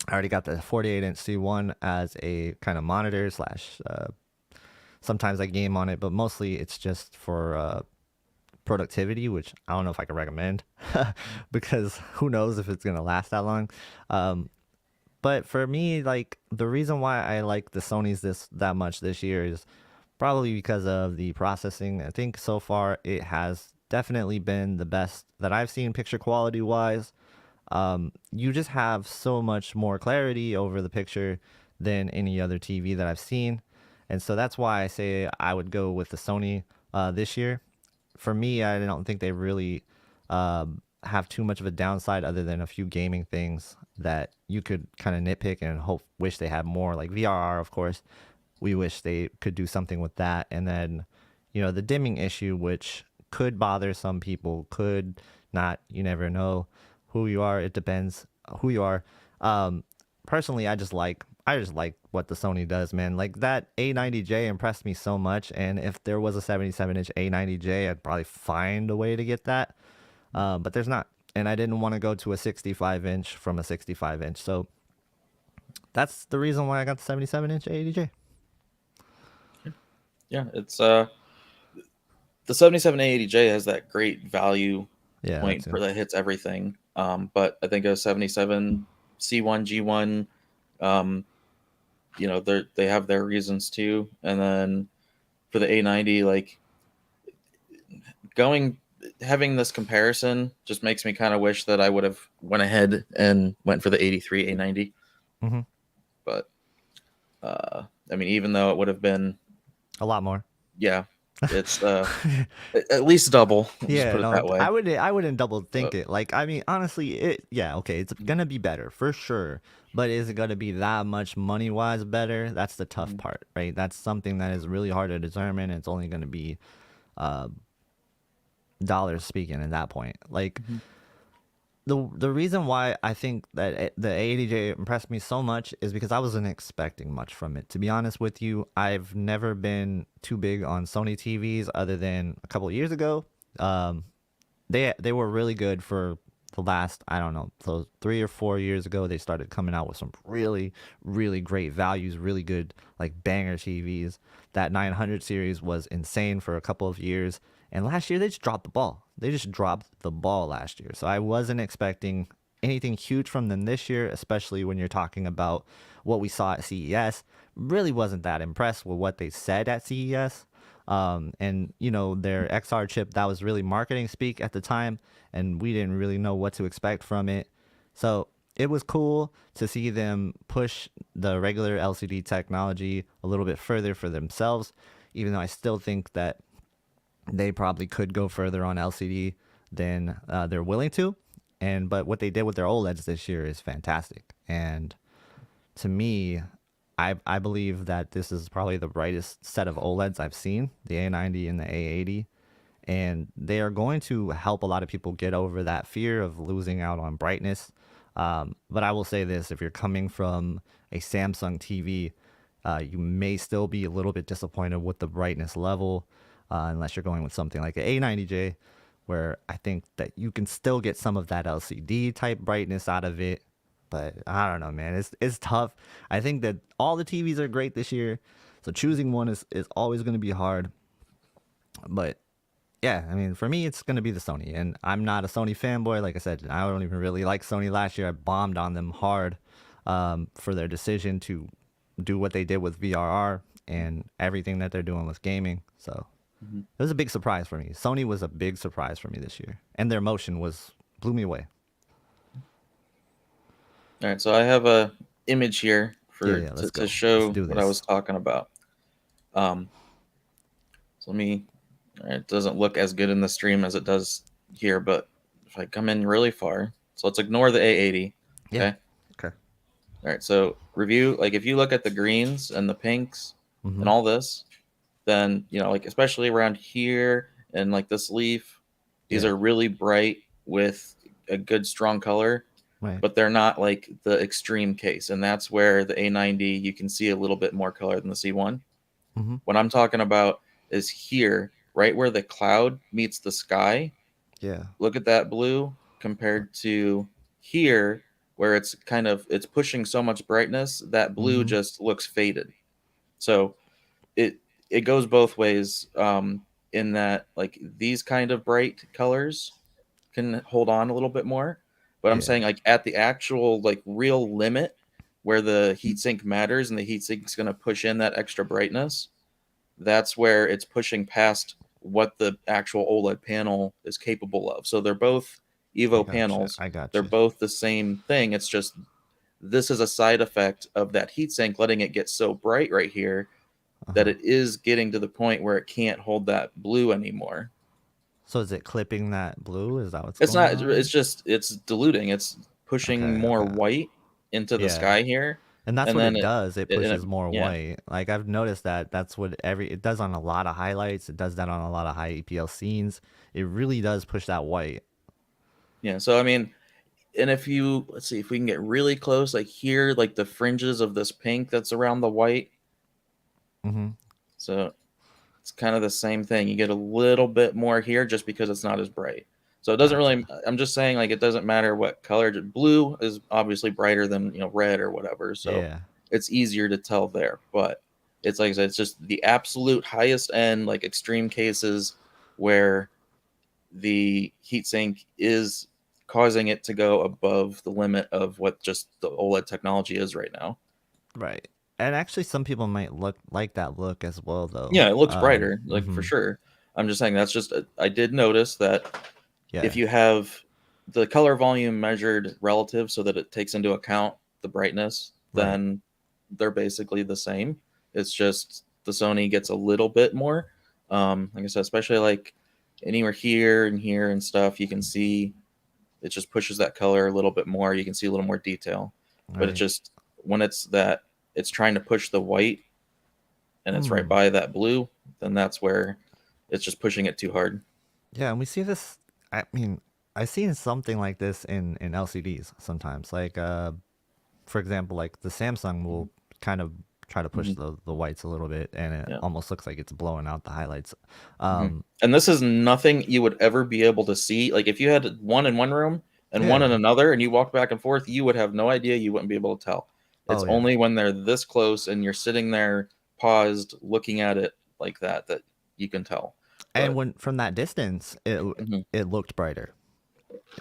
I already got the 48-inch C1 as a kind of monitor slash. Sometimes I game on it, but mostly it's just for productivity, which I don't know if I can recommend because who knows if it's gonna last that long. But for me, like, the reason why I like the Sony's that much this year is probably because of the processing. I think so far it has definitely been the best that I've seen picture quality wise. You just have so much more clarity over the picture than any other TV that I've seen. And so that's why I say I would go with the Sony this year. For me, I don't think they really have too much of a downside other than a few gaming things that you could kind of nitpick and wish they had more, like VRR, of course. We wish they could do something with that. And then, the dimming issue, which could bother some people, could not. You never know who you are. It depends who you are. Personally, I just like what the Sony does, man. Like, that A90J impressed me so much, and if there was a 77-inch A90J, I'd probably find a way to get that. But there's not, and I didn't want to go to a 65-inch from a 65-inch, so that's the reason why I got the 77-inch A80J. Yeah, it's the 77 A80J has that great value point for that hits everything. But I think a 77 C1 G1, they have their reasons too. And then for the A90, like, having this comparison just makes me kind of wish that I would have went ahead and went for the 83 A90. Mm-hmm. But I mean, even though it would have been a lot more, yeah, it's at least double. Yeah, put it that way. I wouldn't double think it. Like, I mean, honestly, it's gonna be better for sure. But is it gonna be that much money wise better? That's the tough part, right? That's something that is really hard to determine. It's only gonna be dollars speaking at that point. Like, the reason why I think that the A80J impressed me so much is because I wasn't expecting much from it. To be honest with you, I've never been too big on Sony TVs other than a couple of years ago. They were really good for the last, I don't know, so 3 or 4 years ago, they started coming out with some really, really great values, really good like banger TVs. That 900 series was insane for a couple of years, and last year they just dropped the ball. They just dropped the ball last year. So I wasn't expecting anything huge from them this year, especially when you're talking about what we saw at CES. Really wasn't that impressed with what they said at CES. And you know, their XR chip, that was really marketing speak at the time, and we didn't really know what to expect from it. So it was cool to see them push the regular LCD technology a little bit further for themselves, even though I still think that they probably could go further on LCD than they're willing to. And but what they did with their OLEDs this year is fantastic. And to me, I believe that this is probably the brightest set of OLEDs I've seen, the A90 and the A80. And they are going to help a lot of people get over that fear of losing out on brightness. But I will say this, if you're coming from a Samsung TV, you may still be a little bit disappointed with the brightness level, unless you're going with something like an A90J, where I think that you can still get some of that LCD type brightness out of it. But I don't know, man. It's tough. I think that all the TVs are great this year, so choosing one is always going to be hard. But yeah, I mean, for me, it's going to be the Sony. And I'm not a Sony fanboy. Like I said, I don't even really like Sony last year. I bombed on them hard for their decision to do what they did with VRR and everything that they're doing with gaming. So Mhm. it was a big surprise for me. Sony was a big surprise for me this year. And their motion blew me away. All right, so I have a image here Yeah, for yeah, let's to go. Let's show do what I this. was talking about. Um, so let me. All right, it doesn't look as good in the stream as it does here, but if I come in really far, so let's ignore the A80. Yeah. Okay. Okay. All right. So review, like if you look at the greens and the pinks Mm-hmm. and all this, then like especially around here and like this leaf, these Yeah. are really bright with a good strong color, Right. but they're not like the extreme case, and that's where the A90 you can see a little bit more color than the C1. Mm-hmm. What I'm talking about is here, right where the cloud meets the sky. Yeah. Look at that blue compared to here where it's pushing so much brightness that blue Mm-hmm. just looks faded. So it it goes both ways, in that like these kind of bright colors can hold on a little bit more, but I'm Yeah. saying like at the actual like real limit where the heatsink matters and the heatsink's going to push in that extra brightness, that's where it's pushing past what the actual OLED panel is capable of. So they're both I Evo gotcha. panels. I They're gotcha. both the same thing. It's just this is a side effect of that heatsink letting it get so bright right here that Uh-huh. it is getting to the point where it can't hold that blue anymore. So is it clipping that blue? Is that what's It's going not, it's on? just, it's diluting. It's pushing Okay. more Okay. white into the Yeah. sky here. And that's And what then it does. It and pushes more yeah. white. Like I've noticed that that's what it does on a lot of highlights. It does that on a lot of high EPL scenes. It really does push that white. Yeah. So, I mean, and if you, let's see if we can get really close, like here, like the fringes of this pink that's around the white. Mm-hmm. So it's kind of the same thing. You get a little bit more here just because it's not as bright. So it doesn't really, Gotcha. I'm just saying like it doesn't matter what color. Blue is obviously brighter than, red or whatever. So Yeah. it's easier to tell there. But it's like I said, it's just the absolute highest end, like extreme cases where the heatsink is causing it to go above the limit of what just the OLED technology is right now. Right. And actually some people might look like that look as well though. Yeah, it looks brighter, like for Mm-hmm. sure. I'm just saying that's just I did notice that if Yeah. you have the color volume measured relative so that it takes into account the brightness, Right. then they're basically the same. It's just the Sony gets a little bit more. Like I said, especially like anywhere here and stuff, you can see it just pushes that color a little bit more. You can see a little more detail, but it Right. just when it's trying to push the white and it's right Hmm. by that blue, then that's where it's just pushing it too hard. Yeah, and we see this. I mean, I've seen something like this in LCDs sometimes. Like, for example, like the Samsung will kind of try to push Mm-hmm. the whites a little bit, and it Yeah. almost looks like it's blowing out the highlights. Mm-hmm. Um, And this is nothing you would ever be able to see. Like if you had one in one room and one Yeah. and another, and you walk back and forth, you would have no idea. You wouldn't be able to tell. It's Oh yeah. only when they're this close and you're sitting there paused looking at it like that that you can tell. And But when from that distance, mhm. it looked brighter.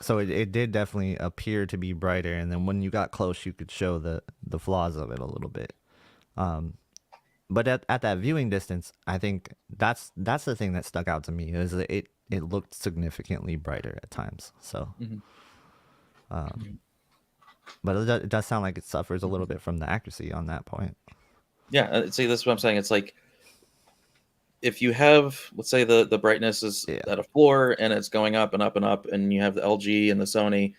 So it did definitely appear to be brighter, and then when you got close, you could show the flaws of it a little bit. Um, but at that viewing distance, I think that's the thing that stuck out to me is that it looked significantly brighter at times. So, Mhm. um, but it does sound like it suffers a Mhm. little bit from the accuracy on that point. Yeah, see, that's what I'm saying. It's like if you have, let's say the brightness is Yeah. at a floor and it's going up and up and up, and you have the LG and the Sony,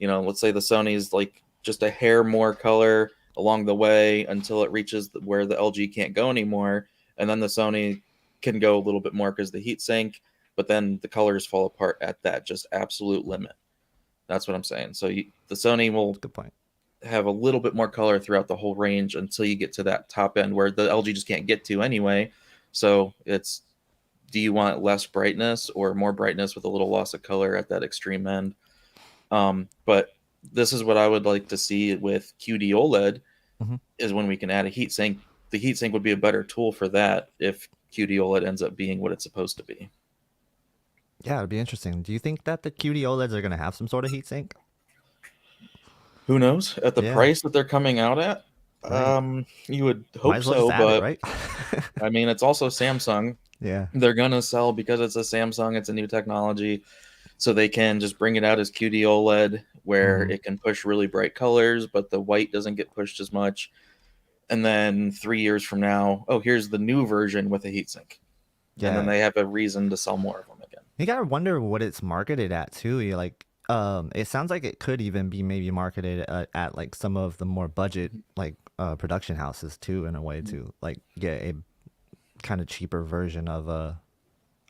let's say the Sony's like just a hair more color along the way until it reaches where the LG can't go anymore, and then the Sony can go a little bit more because the heat sink, but then the colors fall apart at that just absolute limit. That's what I'm saying. So the Sony will Good point. have a little bit more color throughout the whole range until you get to that top end where the LG just can't get to anyway. So it's, do you want less brightness or more brightness with a little loss of color at that extreme end? But this is what I would like to see with QD OLED Hmm. is when we can add a heatsink. The heatsink would be a better tool for that if QD OLED ends up being what it's supposed to be. Yeah, it'd be interesting. Do you think that the QD OLEDs are gonna have some sort of heatsink? Who knows? At the Yeah, price that they're coming out at, right. you would Might hope as well just so, add it, but right? I mean, it's also Samsung. Yeah. They're gonna sell because it's a Samsung, it's a new technology, so they can just bring it out as QD OLED where Hmm. it can push really bright colors, but the white doesn't get pushed as much. And then 3 years from now, oh, here's the new version with a heatsink, and then Yeah. they have a reason to sell more of them again. You gotta wonder what it's marketed at too. You like, it sounds like it could even be maybe marketed at like some of the more budget like production houses too, in a way to like get a kind of cheaper version of a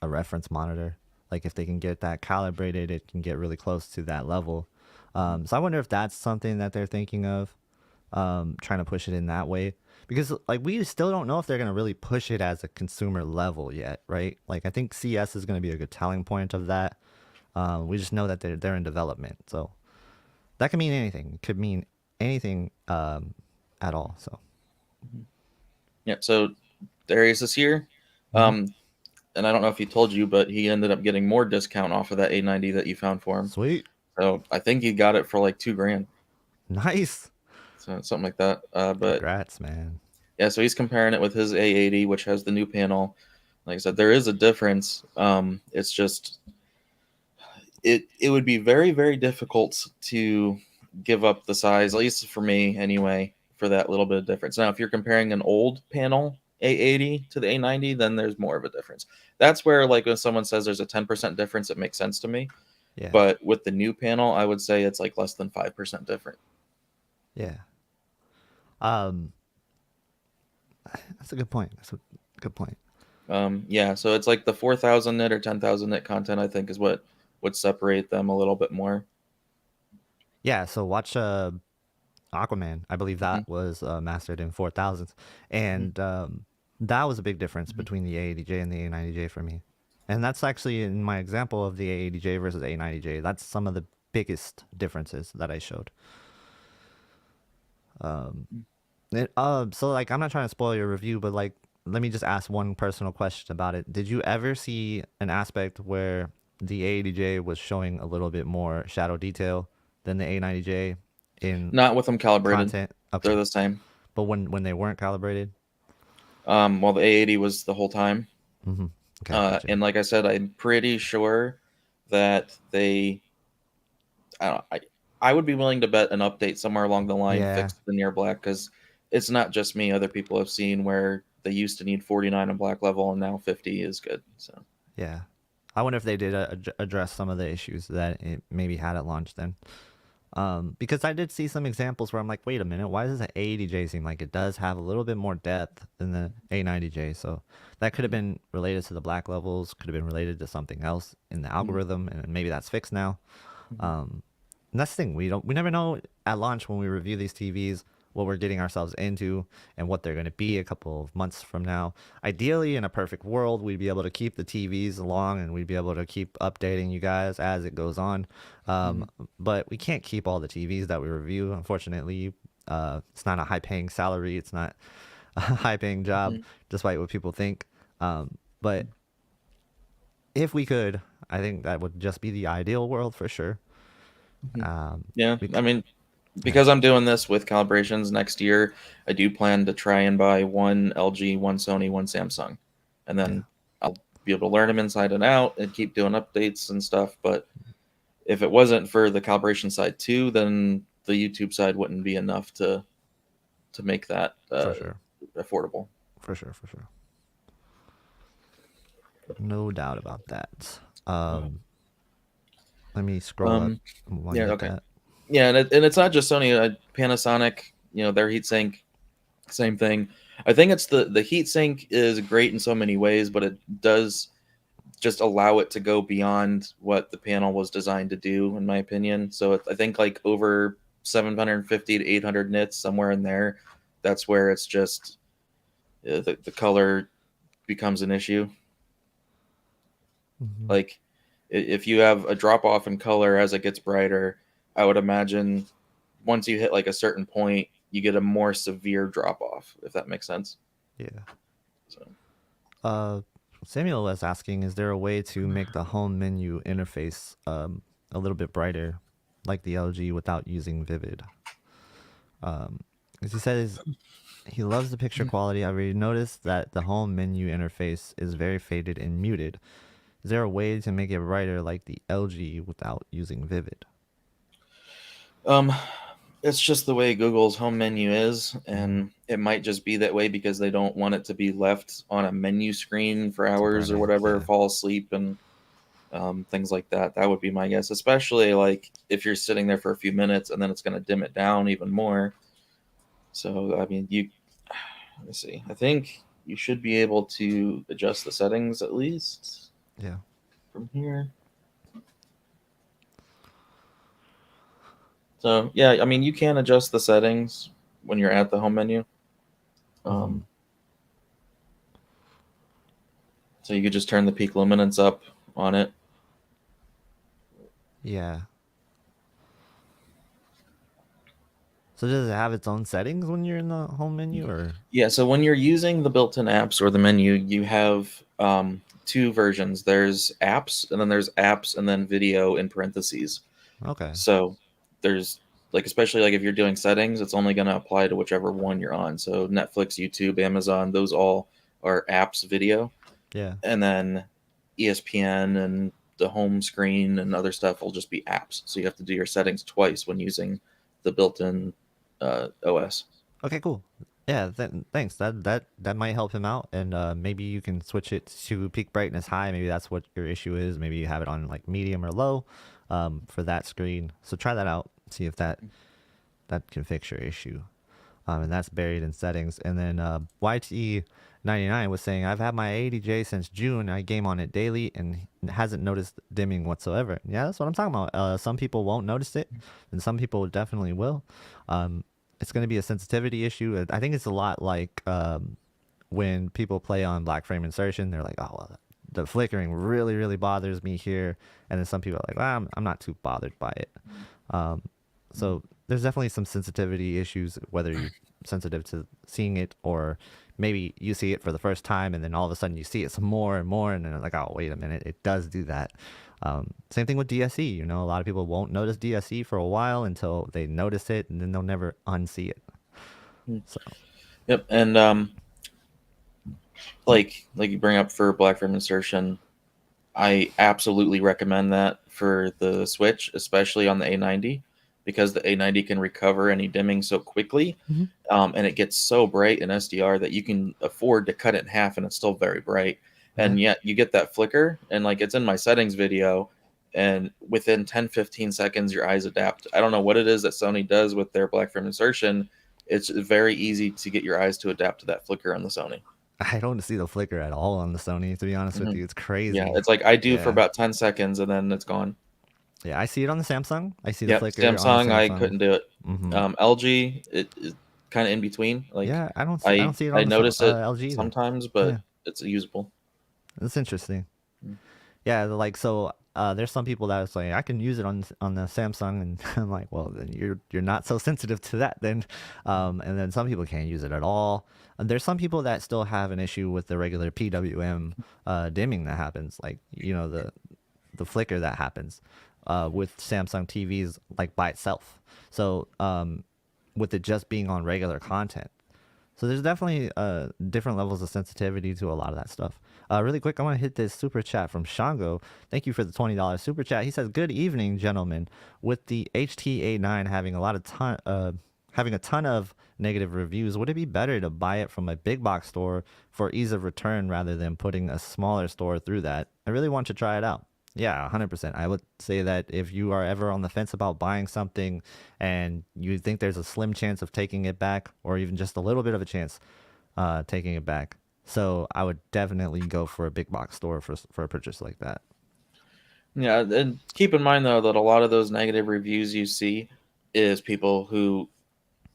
reference monitor. Like if they can get that calibrated, it can get really close to that level. So I wonder if that's something that they're thinking of, trying to push it in that way. Because like we still don't know if they're gonna really push it as a consumer level yet, right? Like I think CS is gonna be a good telling point of that. We just know that they're in development, so that could mean anything. It could mean anything at all. So. Yeah, so Darius is here. Hmm. Um, and I don't know if he told you, but he ended up getting more discount off of that A90 that you found for him. Sweet. So I think he got it for like 2 grand. Nice. So something like that. But Congrats, man. yeah, so he's comparing it with his A80, which has the new panel. Like I said, there is a difference. It's just it would be very, very difficult to give up the size, at least for me anyway, for that little bit of difference. Now, if you're comparing an old panel A80 to the A90, then there's more of a difference. That's where, like, when someone says there's a 10% difference, it makes sense to me. Yeah. But with the new panel, I would say it's like less than 5% different. Yeah. Um, that's a good point. That's a good point. Yeah, so it's like the 4,000 nit or 10,000 nit content, I think, is what would separate them a little bit more. Yeah. So watch Aquaman. I believe Mhm, that was mastered in 4000s, mhm, and that was a big difference mhm. between the A80J and the A90J for me. And that's actually in my example of the A80J versus A90J. That's some of the biggest differences that I showed. Um, so like I'm not trying to spoil your review, but like let me just ask one personal question about it. Did you ever see an aspect where the A80J was showing a little bit more shadow detail than the A90J in Not with them calibrated. content? They're Okay, the same. but when they weren't calibrated. Well, the A80 was the whole time. Mm-hmm. Okay, gotcha. And like I said, I'm pretty sure that they, I, don't, I would be willing to bet an update somewhere along the line Yeah, fixed the near black because it's not just me. Other people have seen where they used to need 49 on black level and now 50 is good. So yeah. I wonder if they did address some of the issues that it maybe had at launch then. Because I did see some examples where I'm like, wait a minute, why does the A80J seem like it does have a little bit more depth than the A90J? So that could have been related to the black levels, could have been related to something else in the mhm, algorithm, and maybe that's fixed now. mhm, Um, and that's the thing, we never know at launch when we review these TVs what we're getting ourselves into and what they're going to be a couple of months from now. Ideally, in a perfect world, we'd be able to keep the TVs along and we'd be able to keep updating you guys as it goes on. Mhm. But we can't keep all the TVs that we review, unfortunately. It's not a high paying salary, it's not a high paying job, Mhm. despite what people think. But if we could, I think that would just be the ideal world for sure. Mhm. Um, Yeah, we, I mean, yeah, because I'm doing this with calibrations next year, I do plan to try and buy one LG, one Sony, one Samsung, and yeah, then I'll be able to learn them inside and out and keep doing updates and stuff. But if it wasn't for the calibration side too, then the YouTube side wouldn't be enough to make that for sure, affordable. for sure, for sure. No doubt about that. Let me scroll up Um, while you yeah, get okay, that. yeah, and it's not just Sony, Panasonic, their heatsink, same thing. I think it's the heatsink is great in so many ways, but it does just allow it to go beyond what the panel was designed to do, in my opinion. So I think like over 750 to 800 nits, somewhere in there, that's where it's just the color becomes an issue. Hmm. Like if you have a drop off in color as it gets brighter, I would imagine once you hit like a certain point, you get a more severe drop off, if that makes sense. Yeah. So Uh, Samuel was asking, is there a way to make the home menu interface a little bit brighter, like the LG, without using Vivid? As he says, he loves the picture quality. I've already noticed that the home menu interface is very faded and muted. Is there a way to make it brighter like the LG without using Vivid? um it's just the way Google's home menu is, Mm-hmm. and it might just be that way because they don't want it to be left on a menu screen for hours or Burner, whatever, yeah. fall asleep and things like that. That would be my guess, especially like if you're sitting there for a few minutes and then it's going to dim it down even more. So, I mean, let me see. I think you should be able to adjust the settings at least Yeah. from here. So, yeah, I mean, you can adjust the settings when you're at the home menu. Mm-hmm. Um, so you could just turn the peak luminance up on it. Yeah. So does it have its own settings when you're in the home menu or? Yeah, so when you're using the built-in apps or the menu, you have two versions. There's apps, and then there's apps, and then video in parentheses. Okay. So there's like, especially like if you're doing settings, it's only going to apply to whichever one you're on. So Netflix, YouTube, Amazon, those all are apps video, Yeah. and then ESPN and the home screen and other stuff will just be apps. So you have to do your settings twice when using the built-in OS. Okay, cool. Yeah, thanks. That might help him out, and maybe you can switch it to peak brightness high. Maybe that's what your issue is. Maybe you have it on like medium or low, for that screen. So try that out. See if that can fix your issue. And that's buried in settings. And then YT99 was saying, I've had my 80J since June. I game on it daily and hasn't noticed dimming whatsoever. Yeah, that's what I'm talking about. Some people won't notice it, and some people definitely will. Um, it's going to be a sensitivity issue. I think it's a lot like when people play on black frame insertion. They're like, oh, well, the flickering really, really bothers me here. And then some people are like, well, I'm not too bothered by it. Um, so there's definitely some sensitivity issues, whether you're sensitive to seeing it or maybe you see it for the first time and then all of a sudden you see it some more and more and then like, oh, wait a minute, it does do that. Same thing with DSE. You know, a lot of people won't notice DSE for a while until they notice it and then they'll never unsee it. So, Yep, and like you bring up for black frame insertion, I absolutely recommend that for the Switch, especially on the A90, because the A90 can recover any dimming so quickly, mhm. and it gets so bright in SDR that you can afford to cut it in half, and it's still very bright. Yeah. And yet you get that flicker, and like it's in my settings video, and within 10-15 seconds, your eyes adapt. I don't know what it is that Sony does with their black frame insertion. It's very easy to get your eyes to adapt to that flicker on the Sony. I don't see the flicker at all on the Sony, to be honest with Hmm. you. It's Yeah, crazy. it's like I do for Yeah. about 10 seconds and then it's gone. Yeah, I see it on the Samsung. I see the Yep, flicker on the Samsung, I Samsung. couldn't do it. Mm-hmm. LG, it kind of in between. Like Yeah, I don't I see it I on the notice it LG either. sometimes, but Yeah, it's usable. that's interesting. Mm. Yeah, like so. There's some people that say I can use it on the Samsung, and I'm like, well, then you're not so sensitive to that then. And then some people can't use it at all. And there's some people that still have an issue with the regular PWM dimming that happens, like the flicker that happens with Samsung TVs like by itself. So with it just being on regular content. So there's definitely different levels of sensitivity to a lot of that stuff. Really quick, I want to hit this super chat from Shango. Thank you for the $20 super chat. He says, "Good evening, gentlemen. With the HTA9 having having a ton of negative reviews, would it be better to buy it from a big box store for ease of return rather than putting a smaller store through that? I really want to try it out." Yeah, 100%. I would say that if you are ever on the fence about buying something and you think there's a slim chance of taking it back, or even just a little bit of a chance taking it back, so I would definitely go for a big box store for a purchase like that. Yeah, and keep in mind though that a lot of those negative reviews you see is people who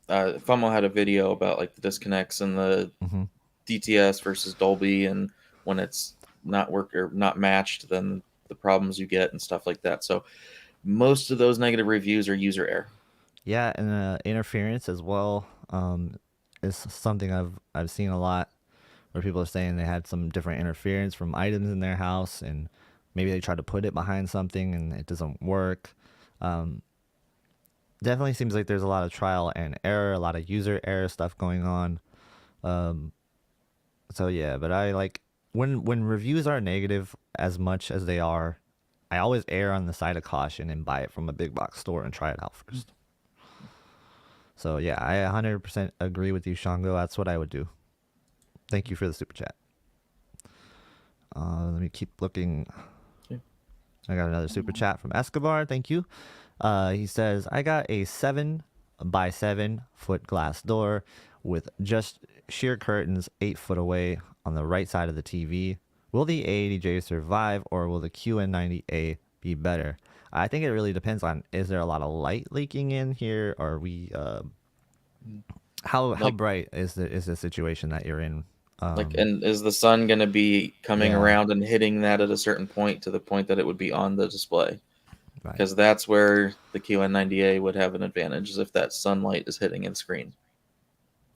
FOMO had a video about like the disconnects and the Hmm. DTS versus Dolby, and when it's not work or not matched, then the problems you get and stuff like that. So most of those negative reviews are user error. Yeah, and interference as well is something I've seen a lot where people are saying they had some different interference from items in their house, and maybe they tried to put it behind something and it doesn't work. Um, Definitely seems like there's a lot of trial and error, a lot of user error stuff going on. Um, so yeah, but I like when reviews are negative as much as they are, I always err on the side of caution and buy it from a big box store and try it out first. So yeah, I 100% agree with you, Shango. That's what I would do. Thank you for the super chat. Let me keep looking. Yeah. I got another super chat from Escobar. Thank you. He says, I got a 7 by 7 foot glass door with just sheer curtains 8 foot away on the right side of the TV. Will the A80J survive, or will the QN90A be better? I think it really depends on, is there a lot of light leaking in here? Or are we how Like bright is the situation that you're in? and is the sun going to be coming Yeah, around and hitting that at a certain point to the point that it would be on the display? right. Because that's where the QN90A would have an advantage, is if that sunlight is hitting the screen.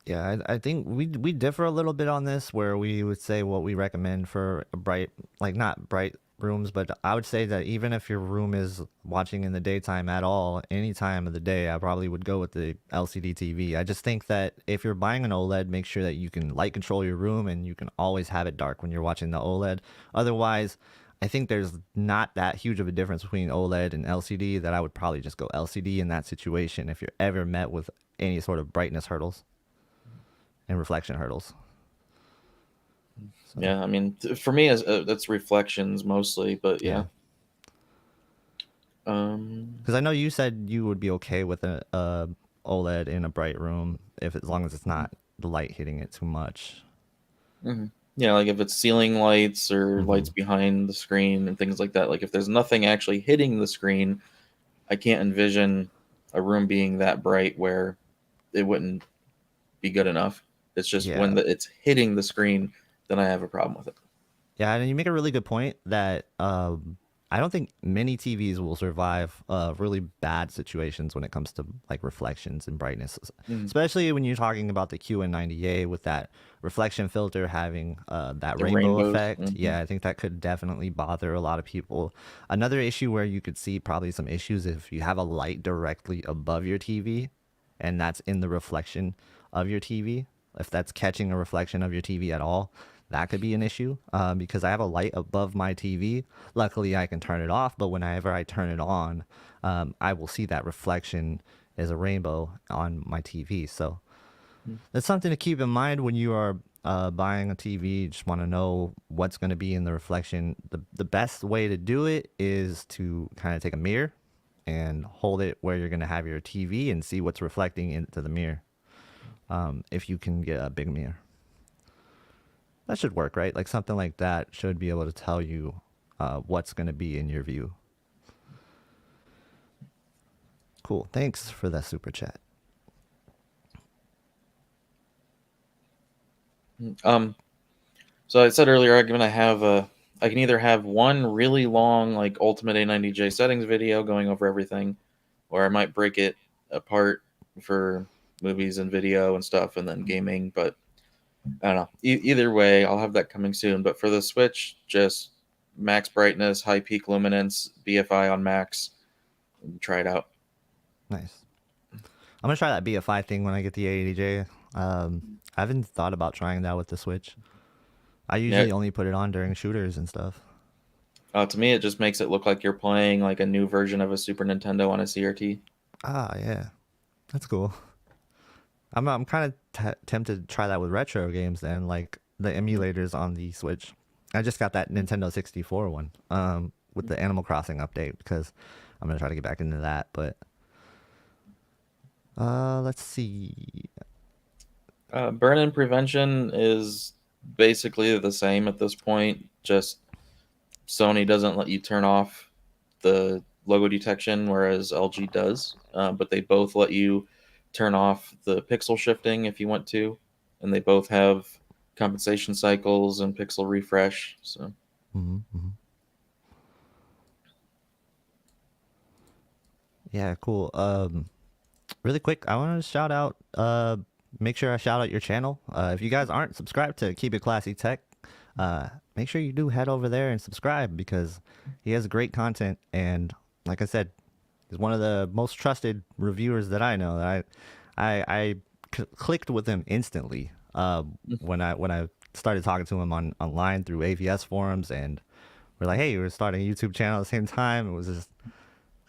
Yeah, I think we differ a little bit on this, where we would say what we recommend for a bright, like not bright rooms, but I would say that even if your room is watching in the daytime at all, any time of the day, I probably would go with the LCD TV. I just think that if you're buying an OLED, make sure that you can light control your room and you can always have it dark when you're watching the OLED. Otherwise, I think there's not that huge of a difference between OLED and LCD, that I would probably just go LCD in that situation if you're ever met with any sort of brightness hurdles and reflection hurdles. So Yeah, I mean, for me, that's reflections mostly, but yeah, yeah. Um, because I know you said you would be okay with a OLED in a bright room if as long as it's not the light hitting it too much. mhm. Yeah, like if it's ceiling lights or Hmm. lights behind the screen and things like that. Like if there's nothing actually hitting the screen, I can't envision a room being that bright where it wouldn't be good enough. It's just when Yeah, it's hitting the screen, then I have a problem with it. yeah, and you make a really good point that I don't think many TVs will survive really bad situations when it comes to like reflections and brightness, Mm. especially when you're talking about the QN90A with that reflection filter having that The rainbow rainbows. effect. Hmm. Yeah, I think that could definitely bother a lot of people. Another issue where you could see probably some issues if you have a light directly above your TV and that's in the reflection of your TV. If that's catching a reflection of your TV at all, that could be an issue because I have a light above my TV. Luckily, I can turn it off, but whenever I turn it on, I will see that reflection as a rainbow on my TV. So that's something to keep in mind when you are buying a TV. You just want to know what's going to be in the reflection. The best way to do it is to kind of take a mirror and hold it where you're going to have your TV and see what's reflecting into the mirror. If you can get a big mirror, that should work, right? Like something like that should be able to tell you what's going to be in your view. Cool. Thanks for that super chat. Um, so I said earlier, I'm gonna have I can either have one really long like Ultimate A90J settings video going over everything, or I might break it apart for movies and video and stuff, and then gaming. But I don't know. Either way, I'll have that coming soon. But for the Switch, just max brightness, high peak luminance, BFI on max, and try it out. Nice. I'm gonna try that BFI thing when I get the ADJ. I haven't thought about trying that with the Switch. I Yeah. usually only put it on during shooters and stuff. To me, it just makes it look like you're playing like a new version of a Super Nintendo on a CRT. Ah, yeah, that's cool. I'm kind of tempted to try that with retro games then, like the emulators on the Switch. I just got that Nintendo 64 one, with the Animal Crossing update because I'm gonna try to get back into that. But let's see. Burn-in prevention is basically the same at this point. Just Sony doesn't let you turn off the logo detection, whereas LG does. But they both let you turn off the pixel shifting if you want to, and they both have compensation cycles and pixel refresh. So Mm-hmm. Yeah, cool. Really quick, I want to shout out. Make sure I shout out your channel. If you guys aren't subscribed to Keep It Classy Tech, make sure you do head over there and subscribe because he has great content. And like I said, he's one of the most trusted reviewers that I know. I clicked with him instantly when I started talking to him online through AVS forums, and we're like, hey, we're starting a YouTube channel at the same time. It was just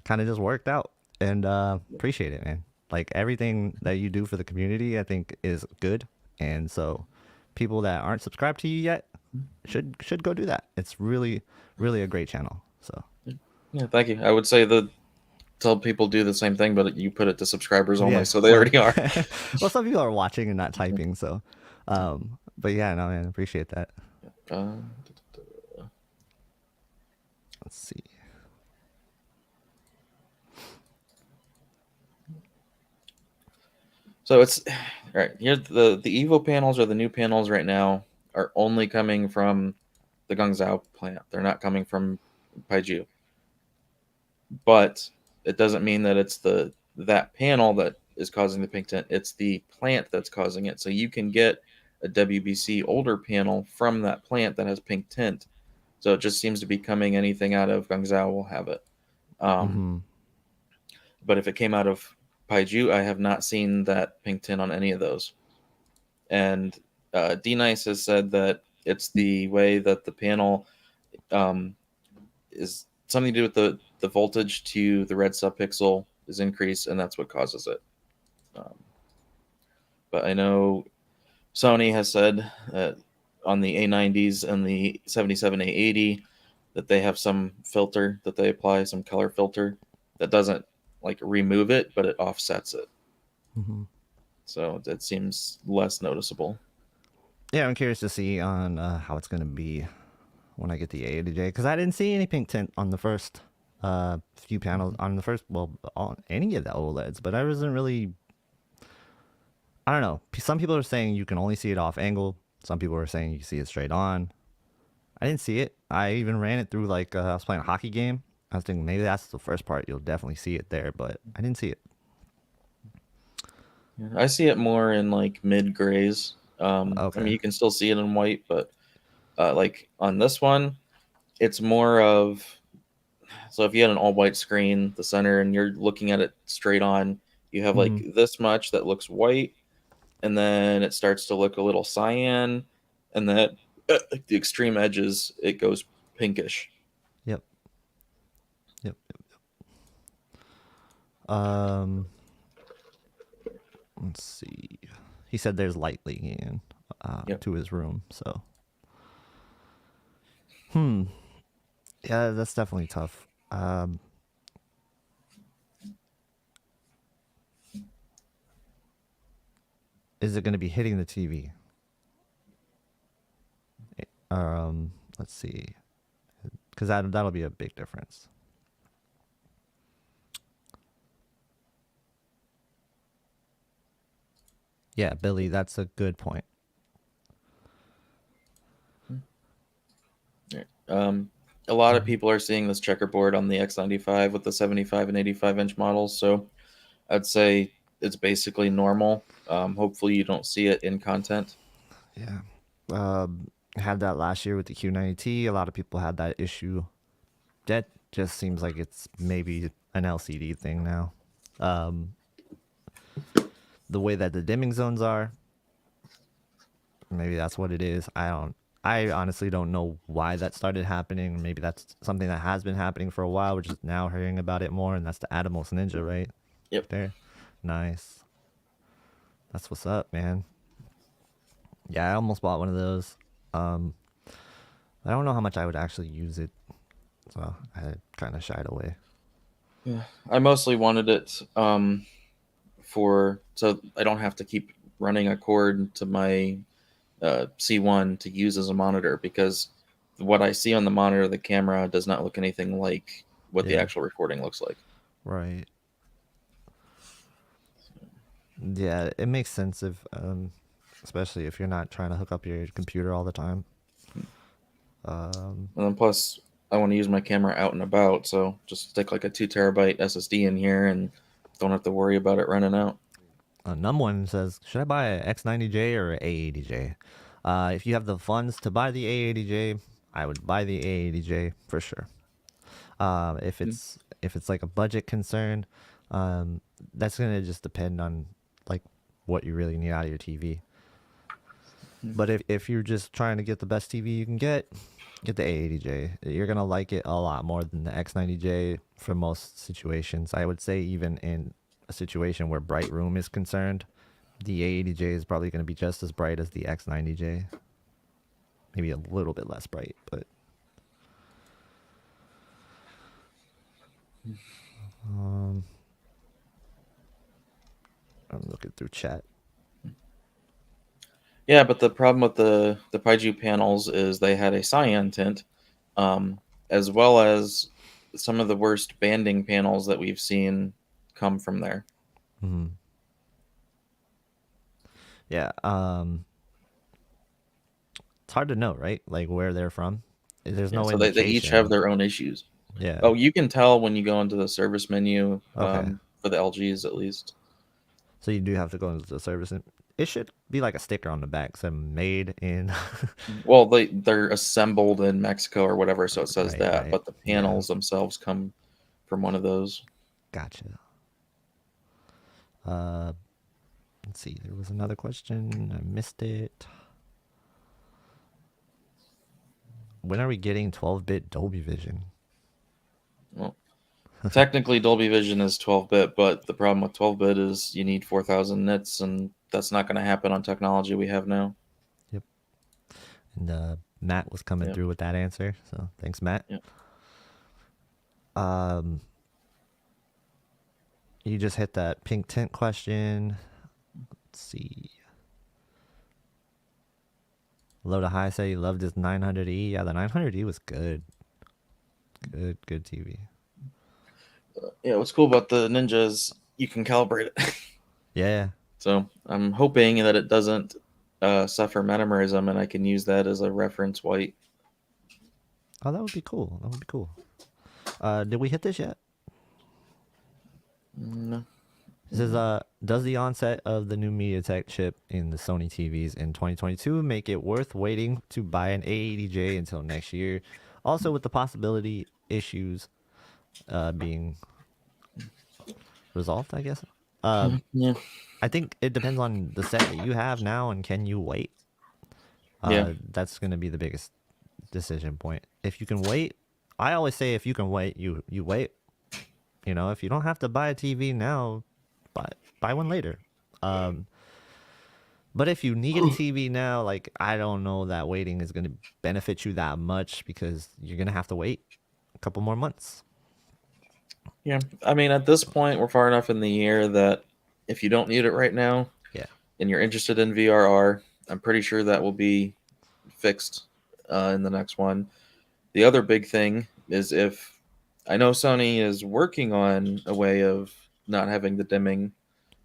kind of just worked out, and appreciate it, man. Like everything that you do for the community, I think is good, and so people that aren't subscribed to you yet should go do that. It's really a great channel. So yeah, thank you. I would say that tell people do the same thing, but you put it to subscribers only, yeah, so they well, already are. well, some people are watching and not typing, so but yeah, no, man, appreciate that. Uh, Let's see. so it's all right. Here, the Evo panels or the new panels right now are only coming from the Guangzhou plant. They're not coming from Paiju. But it doesn't mean that it's that panel that is causing the pink tint. It's the plant that's causing it. So you can get a WBC older panel from that plant that has pink tint. So it just seems to be coming anything out of Guangzhou will have it. Um, Mm-hmm. but if it came out of Paiju, I have not seen that pink tint on any of those. And D-Nice has said that it's the way that the panel um, is something to do with the voltage to the red subpixel is increased, and that's what causes it. Um, but I know Sony has said on the A90s and the 77A80 that they have some filter that they apply, some color filter that doesn't like remove it, but it offsets it. Mm-hmm. So it seems less noticeable. Yeah, I'm curious to see on how it's gonna be when I get the A to J because I didn't see any pink tint on the first few panels on the first well on any of the OLEDs, but I wasn't really. I don't know. Some people are saying you can only see it off angle. Some people are saying you can see it straight on. I didn't see it. I even ran it through like I was playing a hockey game. I was thinking maybe that's the first part. You'll definitely see it there, but I didn't see it. Yeah, I see it more in like mid grays. I Okay. mean, you can still see it in white, but like on this one, it's more of so if you had an all white screen, the center, and you're looking at it straight on, you have Mm-hmm. like this much that looks white, and then it starts to look a little cyan, and then the extreme edges it goes pinkish. Yep. Yep. Um. Let's see. He said there's light leaking in Yep. to his room. So. Hmm. Yeah, that's definitely tough. Is it going to be hitting the TV? Let's see, because that'll be a big difference. Yeah, Billy, that's a good point. A lot of Mhm. people are seeing this checkerboard on the X95 with the 75 and 85-inch models, so I'd say it's basically normal. Hopefully, you don't see it in content. Yeah. Had that last year with the Q90T. A lot of people had that issue. That just seems like it's maybe an LCD thing now. Um, the way that the dimming zones are, maybe that's what it is. I don't. I honestly don't know why that started happening. Maybe that's something that has been happening for a while. We're just now hearing about it more, and that's the Atomos Ninja, right? Yep. There. Nice. That's what's up, man. Yeah, I almost bought one of those. Um, I don't know how much I would actually use it, so I kind of shied away. Yeah. I mostly wanted it for so I don't have to keep running a cord to my C1 to use as a monitor because what I see on the monitor, the camera does not look anything like what the Yeah, actual recording looks like. right. Yeah, it makes sense if, especially if you're not trying to hook up your computer all the time. Um, And then plus, I want to use my camera out and about, so just stick like a 2 terabyte SSD in here and don't have to worry about it running out. Num1 says, should I buy a X90J or a A80J? If you have the funds to buy the A80J, I would buy the A80J for sure. If it's like a budget concern, that's gonna just depend on like what you really need out of your TV. But if you're just trying to get the best TV you can get the A80J. You're gonna like it a lot more than the X90J for most situations. I would say even in a situation where bright room is concerned, the A80J is probably gonna be just as bright as the X90J. Maybe a little bit less bright, but um, I'm looking through chat. Yeah, but the problem with the Paiju panels is they had a cyan tint, um, as well as some of the worst banding panels that we've seen come from there. Mhm. Yeah, it's hard to know, right? Like where they're from. There's Yeah, no so they each have indication. their own issues. Yeah. Oh, you can tell when you go into the service menu Okay. for the LGs at least. So you do have to go into the service, and it should be like a sticker on the back, so made in. Well, they're assembled in Mexico or whatever, so it says Right, that, right. but the Yeah. panels themselves come from one of those. Gotcha. Uh, let's see. There was another question. I missed it. When are we getting 12-bit Dolby Vision? Well, technically, Dolby Vision is 12-bit, but the problem with 12-bit is you need 4,000 nits, and that's not going to happen on technology we have now. Yep. And Matt was coming Yeah, through with that answer, so thanks, Matt. yeah. Um, you just hit that pink tint question. Let's see. Low to High said he loved his 900E. Yeah, the 900E was good. Good TV. Yeah, what's cool about the Ninja is you can calibrate it. Yeah. So I'm hoping that it doesn't suffer metamerism, and I can use that as a reference white. Oh, that would be cool. That would be cool. Did we hit this yet? No. It says, does the onset of the new MediaTek chip in the Sony TVs in 2022 make it worth waiting to buy an A80J until next year? Also, with the possibility issues being resolved, I guess. Yeah. I think it depends on the set that you have now and can you wait. Yeah. That's going to be the biggest decision point. If you can wait, I always say if you can wait, you wait. You know, if you don't have to buy a TV now, buy one later. Um, But if you need a TV now, like I don't know that waiting is going to benefit you that much because you're going to have to wait a couple more months. Yeah. I mean, at this point, we're far enough in the year that if you don't need it right now Yeah. and you're interested in VRR, I'm pretty sure that will be fixed in the next one. The other big thing is if I know Sony is working on a way of not having the dimming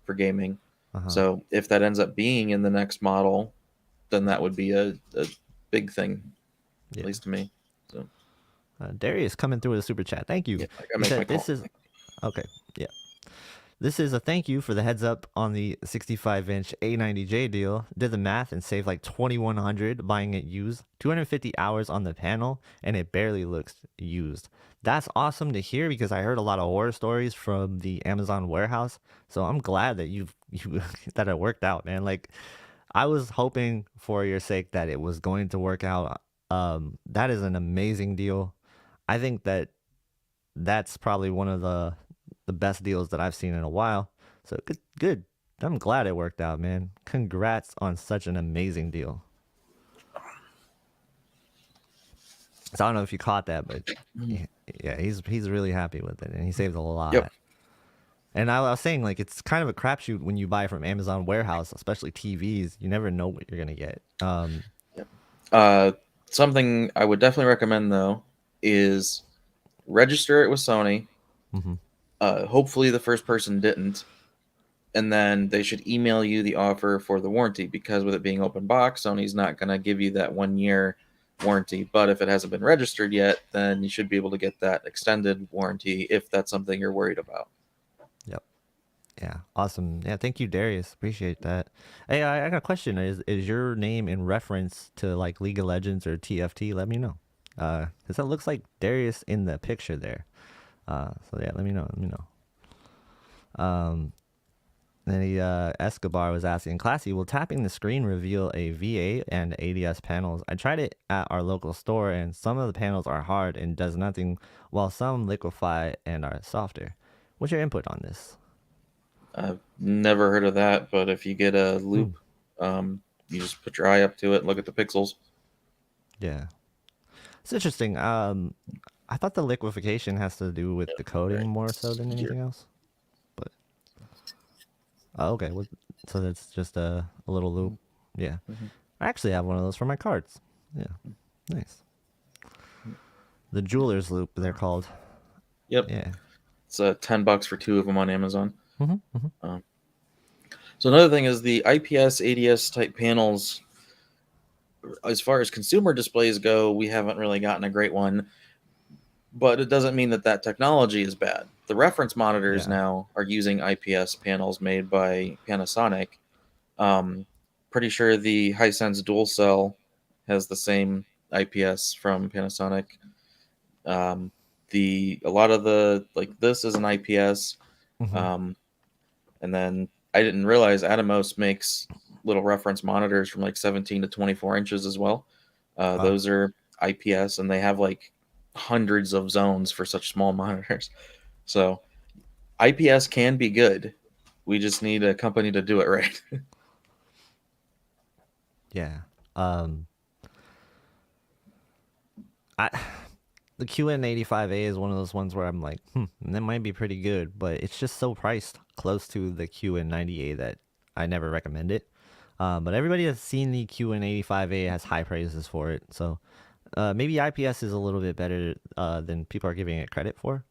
for gaming. Uh-huh. So if that ends up being in the next model, then that would be a big thing, at Yeah. least to me. So Darius coming through with a super chat. Thank you. yeah, I gotta He make my said, call. "This is okay. Yeah, this is a thank you for the heads up on the 65-inch A90J deal. Did the math and saved like 2,100 buying it used. 250 hours on the panel, and it barely looks used. That's awesome to hear because I heard a lot of horror stories from the Amazon warehouse. So I'm glad that you that it worked out, man. Like I was hoping for your sake that it was going to work out. That is an amazing deal. I think that that's probably one of the best deals that I've seen in a while. So good, good. I'm glad it worked out, man. Congrats on such an amazing deal. So I don't know if you caught that, but Mhm. yeah, he's really happy with it, and he saved a Yep. lot. And I was saying, like, it's kind of a crapshoot when you buy from Amazon warehouse, especially TVs. You never know what you're gonna get. Yep. Uh, Something I would definitely recommend though is register it with Sony. Mhm. Hopefully, the first person didn't, and then they should email you the offer for the warranty because with it being open box, Sony's not going to give you that 1 year warranty. But if it hasn't been registered yet, then you should be able to get that extended warranty if that's something you're worried about. Yep. Yeah. Awesome. Yeah. Thank you, Darius. Appreciate that. Hey, I got a question. Is your name in reference to like League of Legends or TFT? Let me know. Cause that looks like Darius in the picture there. So yeah, let me know. Let me know. Then Escobar was asking, Classy, will tapping the screen reveal a VA and ADS panels? I tried it at our local store, and some of the panels are hard and does nothing, while some liquefy and are softer. What's your input on this? I've never heard of that, but if you get a Hmm. loop, you just put your eye up to it and look at the pixels. Yeah, it's interesting. I thought the liquefaction has to do with Yep. the coating Right more so than here. anything else. But okay, so that's just a little loop. Yeah, Mhm. I actually have one of those for my cards. Yeah, nice. The jeweler's loop, they're called. Yep. Yeah. It's $10 for two of them on Amazon. Hmm. Hmm. Um, so another thing is the IPS ADS type panels. As far as consumer displays go, we haven't really gotten a great one, but it doesn't mean that that technology is bad. The reference monitors Yeah. now are using IPS panels made by Panasonic. Um, Pretty sure the Hisense Dual Cell has the same IPS from Panasonic. The a lot of the like this is an IPS, Hmm. um, and then I didn't realize Atomos makes little reference monitors from like 17 to 24 inches as well. Wow. Those are IPS, and they have like hundreds of zones for such small monitors. So IPS can be good. We just need a company to do it right. Yeah. Um, I the QN85A is one of those ones where I'm like, that might be pretty good, but it's just so priced close to the QN90A that I never recommend it. But everybody that's seen the QN85A has high praises for it, so maybe IPS is a little bit better than people are giving it credit for,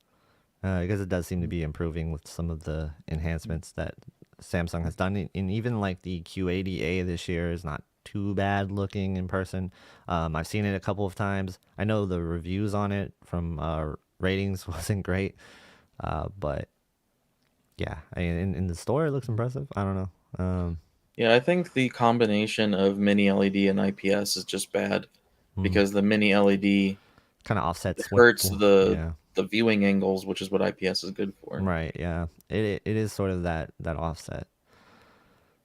because it does seem to be improving with some of the enhancements that Samsung has done. And even like the Q80A this year is not too bad looking in person. I've seen it a couple of times. I know the reviews on it from ratings wasn't great, but yeah, in the store it looks impressive. I don't know. Yeah, I think the combination of mini LED and IPS is just bad Hmm. because the mini LED Kind of offsets what, hurts yeah. the viewing angles, which is what IPS is good for. Right, yeah. It is sort of that offset,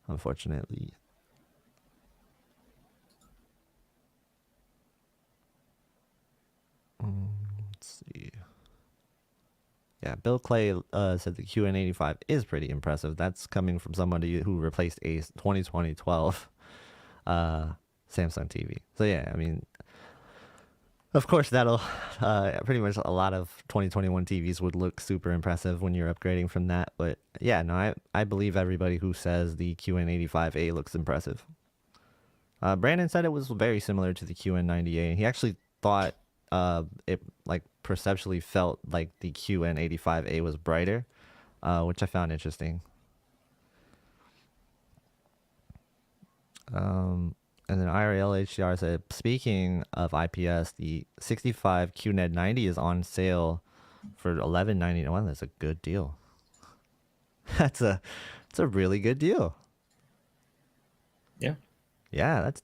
unfortunately. Let's see. Yeah, Bill Clay said the QN85 is pretty impressive. That's coming from somebody who replaced a 2012 uh, Samsung TV. So yeah, I mean, of course that'll pretty much a lot of 2021 TVs would look super impressive when you're upgrading from that. But yeah, no, I believe everybody who says the QN85A looks impressive. Brandon said it was very similar to the QN90A. He actually thought it like perceptually felt like the QN85A was brighter, which I found interesting. And then IRL HDR said, speaking of IPS, the 65 QNED 90 is on sale for $11.99. That's a good deal. That's a really good deal. Yeah. Yeah, that's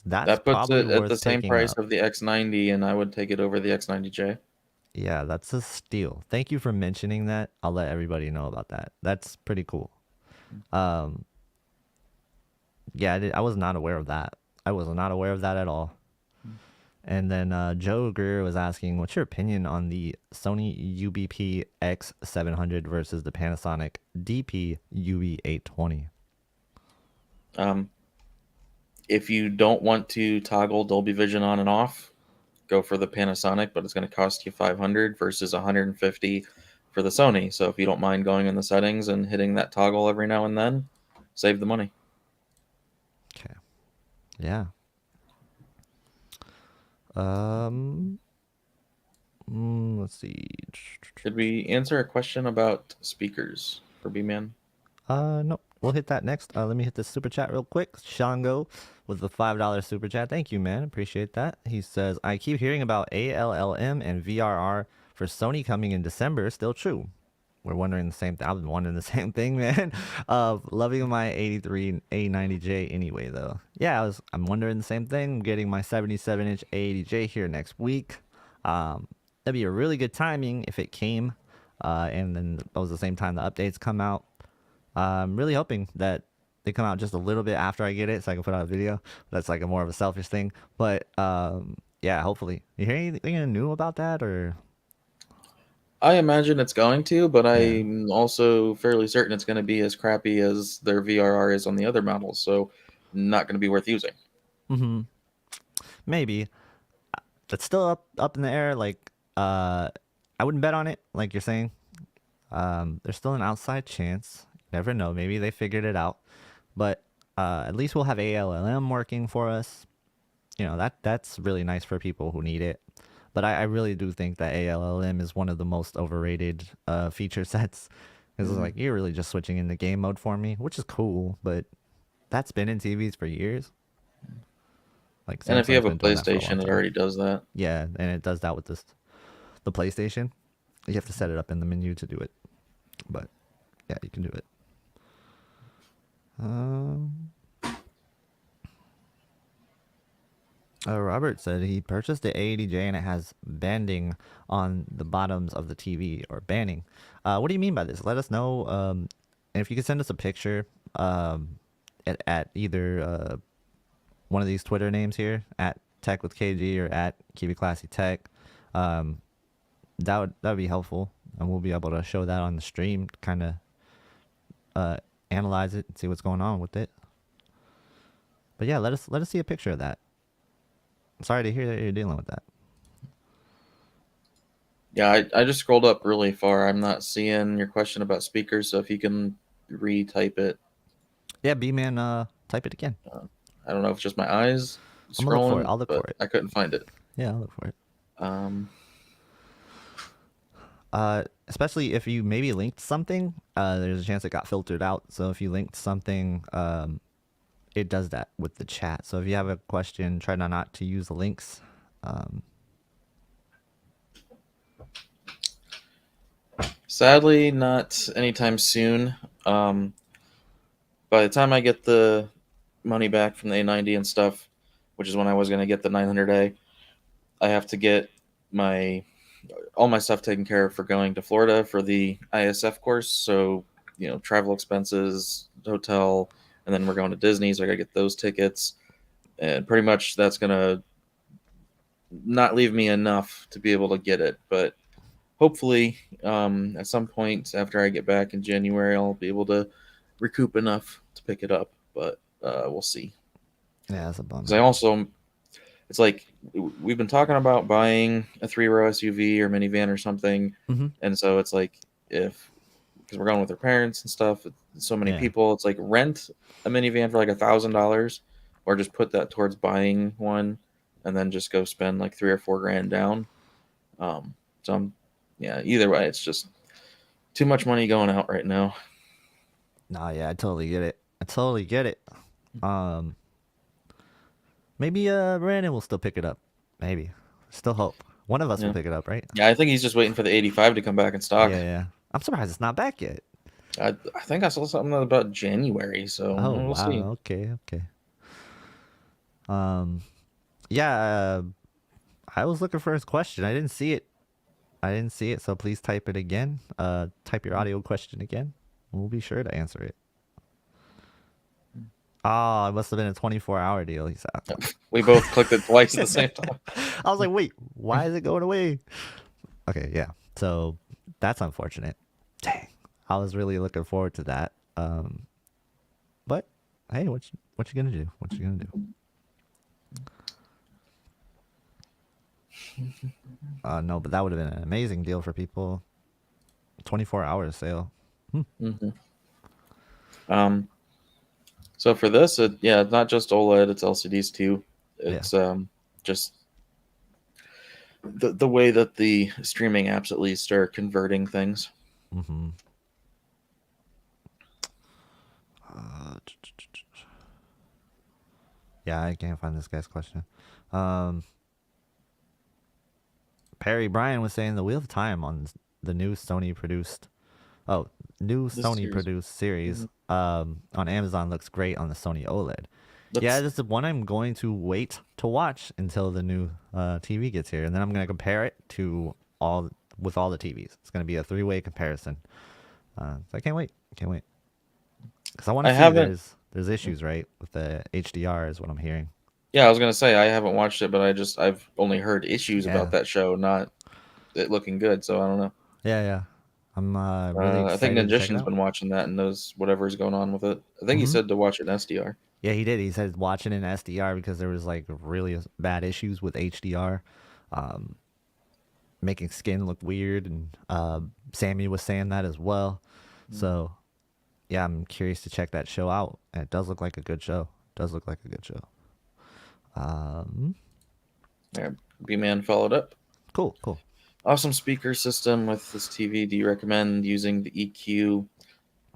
That puts probably it at the worth same picking price up. of the X90, and I would take it over the X90J. Yeah, that's a steal. Thank you for mentioning that. I'll let everybody know about that. That's pretty cool. Um, yeah, I was not aware of that. I was not aware of that at all. And then Joe Greer was asking, what's your opinion on the Sony UBP X700 versus the Panasonic DP UB820? Um, if you don't want to toggle Dolby Vision on and off, go for the Panasonic, but it's going to cost you 500 versus 150 for the Sony. So if you don't mind going in the settings and hitting that toggle every now and then, save the money. Okay. Yeah. Um. Let's see. Did we answer a question about speakers for B-Man? No, we'll hit that next. Let me hit the super chat real quick. Shango with the $5 super chat. Thank you, man. Appreciate that. He says, I keep hearing about ALLM and VRR for Sony coming in December. Still true. We're wondering the same thing. I've been wondering the same thing, man. Loving my 83 A90J anyway, though. Yeah, I'm wondering the same thing. I'm getting my 77-inch A80J here next week. That'd be a really good timing if it came. And then that was the same time the updates come out. I'm really hoping that they come out just a little bit after I get it so I can put out a video. That's like a more of a selfish thing. But yeah, hopefully. You hear anything new about that or? I imagine it's going to, but Yeah. I'm also fairly certain it's going to be as crappy as their VRR is on the other models, so not going to be worth using. Mm-hmm. Maybe. That's still up in the air. Like, I wouldn't bet on it, like you're saying. There's still an outside chance. Never know. Maybe they figured it out. But at least we'll have ALLM working for us. You know, that's really nice for people who need it. But I really do think that ALLM is one of the most overrated feature sets. Because it's Mhm. like, you're really just switching into game mode for me, which is cool. But that's been in TVs for years. Like, And if you Samsung's have a been doing that for a long PlayStation, it time. already does that. Yeah, and it does that with the PlayStation. You have to set it up in the menu to do it. But yeah, you can do it. Um, Robert said he purchased the A80J and it has banding on the bottoms of the TV or banning. What do you mean by this? Let us know. And if you could send us a picture at either one of these Twitter names here, at Tech with KG or at Keep It Classy Tech, um, that would be helpful, and we'll be able to show that on the stream, kind of analyze it and see what's going on with it. But yeah, let us see a picture of that. I'm sorry to hear that you're dealing with that. Yeah, I just scrolled up really far. I'm not seeing your question about speakers, so if you can retype it. Yeah, B-Man, type it again. Uh, I don't know if it's just my eyes I'm gonna look for it. scrolling, I'll look but for it. I couldn't find it. Yeah, I'll look for it. Um, Especially if you maybe linked something, there's a chance it got filtered out. So if you linked something, it does that with the chat. So if you have a question, try not to use the links. Sadly, not anytime soon. Um, by the time I get the money back from the A90 and stuff, which is when I was going to get the 900A, I have to get my all my stuff taken care of for going to Florida for the ISF course. So, travel expenses, hotel, and then we're going to Disney, so I got to get those tickets. And pretty much that's going to not leave me enough to be able to get it. But hopefully, at some point after I get back in January, I'll be able to recoup enough to pick it up. But we'll see. Yeah, that's a Because I bummer. also, it's like we've been talking about buying a 3-row SUV or minivan or something, Mm-hmm. and so it's like if because we're going with our parents and stuff, so many Yeah. people, it's like rent a minivan for like $1,000, or just put that towards buying one, and then just go spend like 3 or 4 grand down. Um, so yeah, either way, it's just too much money going out right now. Nah, yeah, I totally get it. I totally get it. Um, Maybe Brandon will still pick it up. Maybe. Still hope. One of us will Yeah. pick it up, right? Yeah, I think he's just waiting for the 85 to come back in stock. Yeah, yeah. I'm surprised it's not back yet. I think I saw something about January, so Oh we'll see. wow. Okay, okay. Um, yeah. I was looking for his question. I didn't see it. I didn't see it. So please type it again. Type your audio question again. We'll be sure to answer it. Oh, it must have been a 24-hour deal. He said. We both clicked it twice at the same time. I was like, wait, why is it going away? Okay, yeah. So that's unfortunate. Dang, I was really looking forward to that. But hey, what you gonna do? What you gonna do? No, but that would have been an amazing deal for people. 24-hour sale. Hmm. So for this, it's not just OLED; it's LCDs too. Yeah. It's just the way that the streaming apps at least are converting things. Mm-hmm. Yeah, I can't find this guy's question. Um, Perry Bryan was saying the Wheel of Time on the new Sony produced. Oh, new This Sony series, produced series on Amazon looks great on the Sony OLED. Yeah, that's this is one I'm going to wait to watch until the new TV gets here, and then I'm going to compare it to all the TVs. It's going to be a three-way comparison. So I can't wait. Can't wait because I want I to see haven't. there's issues right with the HDR is what I'm hearing. Yeah, I was gonna say I haven't watched it, but I've only heard issues about Yeah, that show, not it looking good. So I don't know. yeah, yeah. I'm really I think excited to check it Ninjishin's out. been watching that and knows whatever's going on with it. I think he Hmm. said to watch it in SDR. Yeah, he did. He said watching in SDR because there was like really bad issues with HDR. Um, Making skin look weird, and Sammy was saying that as well. So yeah, I'm curious to check that show out. And it does look like a good show. It does look like a good show. Um, Yeah, B Man followed up. cool, cool. Awesome speaker system with this TV. Do you recommend using the EQ?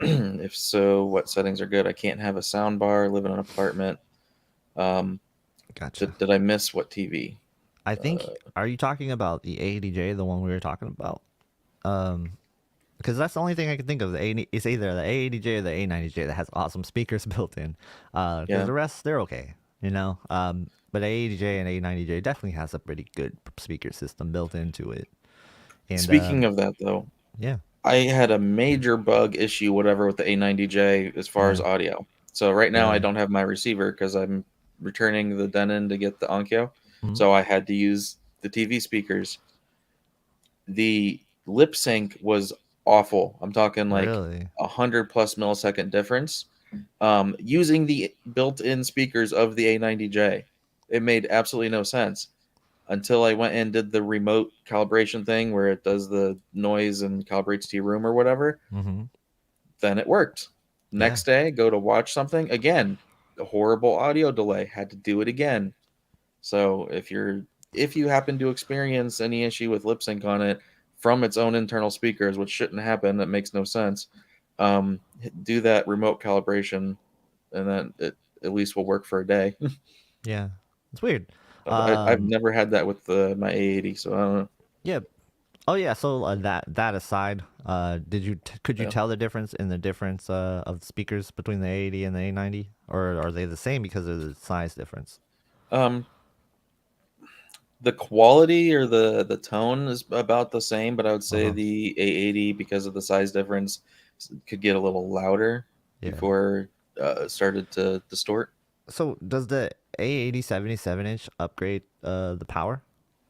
If so, what settings are good? I can't have a sound bar. Live in an apartment. Um, Gotcha. did I miss what TV? I think. Are you talking about the ADJ, the one we were talking about? Because that's the only thing I can think of. It's either the A80J or the A90J that has awesome speakers built in. Because Yeah. the rest they're okay, you know. But A80J and A90J definitely has a pretty good speaker system built into it. And Speaking of that, though, yeah, I had a major bug issue, whatever, with the A90J as far as yeah, audio. So right now I really. don't have my receiver because I'm returning the Denon to get the Onkyo. Mhm. So I had to use the TV speakers. The lip sync was awful. I'm talking like Really? 100 plus millisecond difference. Using the built-in speakers of the A90J, it made absolutely no sense until I went and did the remote calibration thing where it does the noise and calibrates to your room or whatever. Mm-hmm. Then it worked. Yeah. Next day, go to watch something again. A horrible audio delay. Had to do it again. So if you happen to experience any issue with lip sync on it from its own internal speakers, which shouldn't happen, that makes no sense. Do that remote calibration, and then it at least will work for a day. Yeah. It's weird. I've Um. never had that with my A80, so I don't know. Yeah. Oh yeah. So that aside, could you Yeah. tell the difference in the difference of the speakers between the A80 and the A90, or are they the same because of the size difference? Um, the quality or the tone is about the same, but I would Uh say huh. the A80, because of the size difference, could get a little louder Yeah. before it started to distort. So does the A80 77-inch upgrade the power?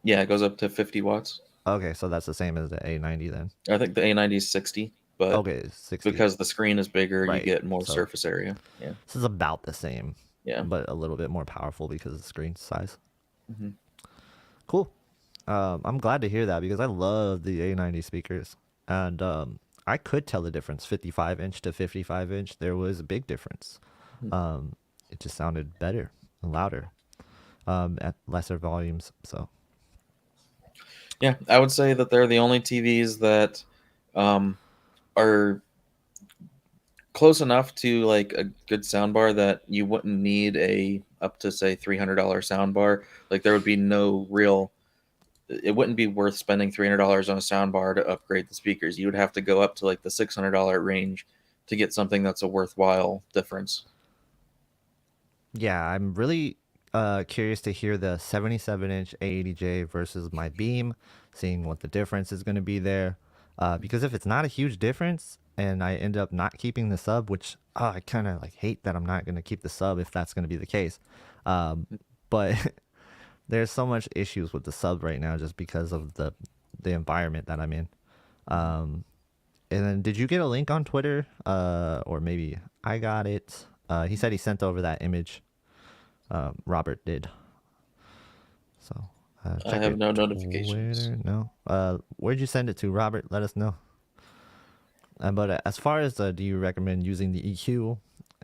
Yeah, it goes up to 50 watts. Okay, so that's the same as the A90 then. I think the A90 is 60, but Okay, 60. because the screen is bigger, you Right. get more So surface area. Yeah, this is about the same, yeah. but a little bit more powerful because of the screen size. Hmm. Cool. I'm glad to hear that because I love the A90 speakers, and I could tell the difference. 55-inch to 55-inch, there was a big difference. Um, it just sounded better and louder at lesser volumes. So Yeah, I would say that they're the only TVs that um, are Close enough to like a good soundbar that you wouldn't need a up to say $300 soundbar. Like there would be no real. It wouldn't be worth spending $300 on a soundbar to upgrade the speakers. You would have to go up to like the $600 range to get something that's a worthwhile difference. Yeah, I'm really curious to hear the 77-inch A80J versus my Beam, seeing what the difference is going to be there. Because if it's not a huge difference and I end up not keeping the sub, which I kind of like hate that I'm not going to keep the sub if that's going to be the case. But there's so much issues with the sub right now just because of the environment that I'm in. And then did you get a link on Twitter? Or maybe I got it. He said he sent over that image. Robert did. So I check have your no notifications. Twitter. No. Where'd you send it to, Robert? Let us know. But as far as do you recommend using the EQ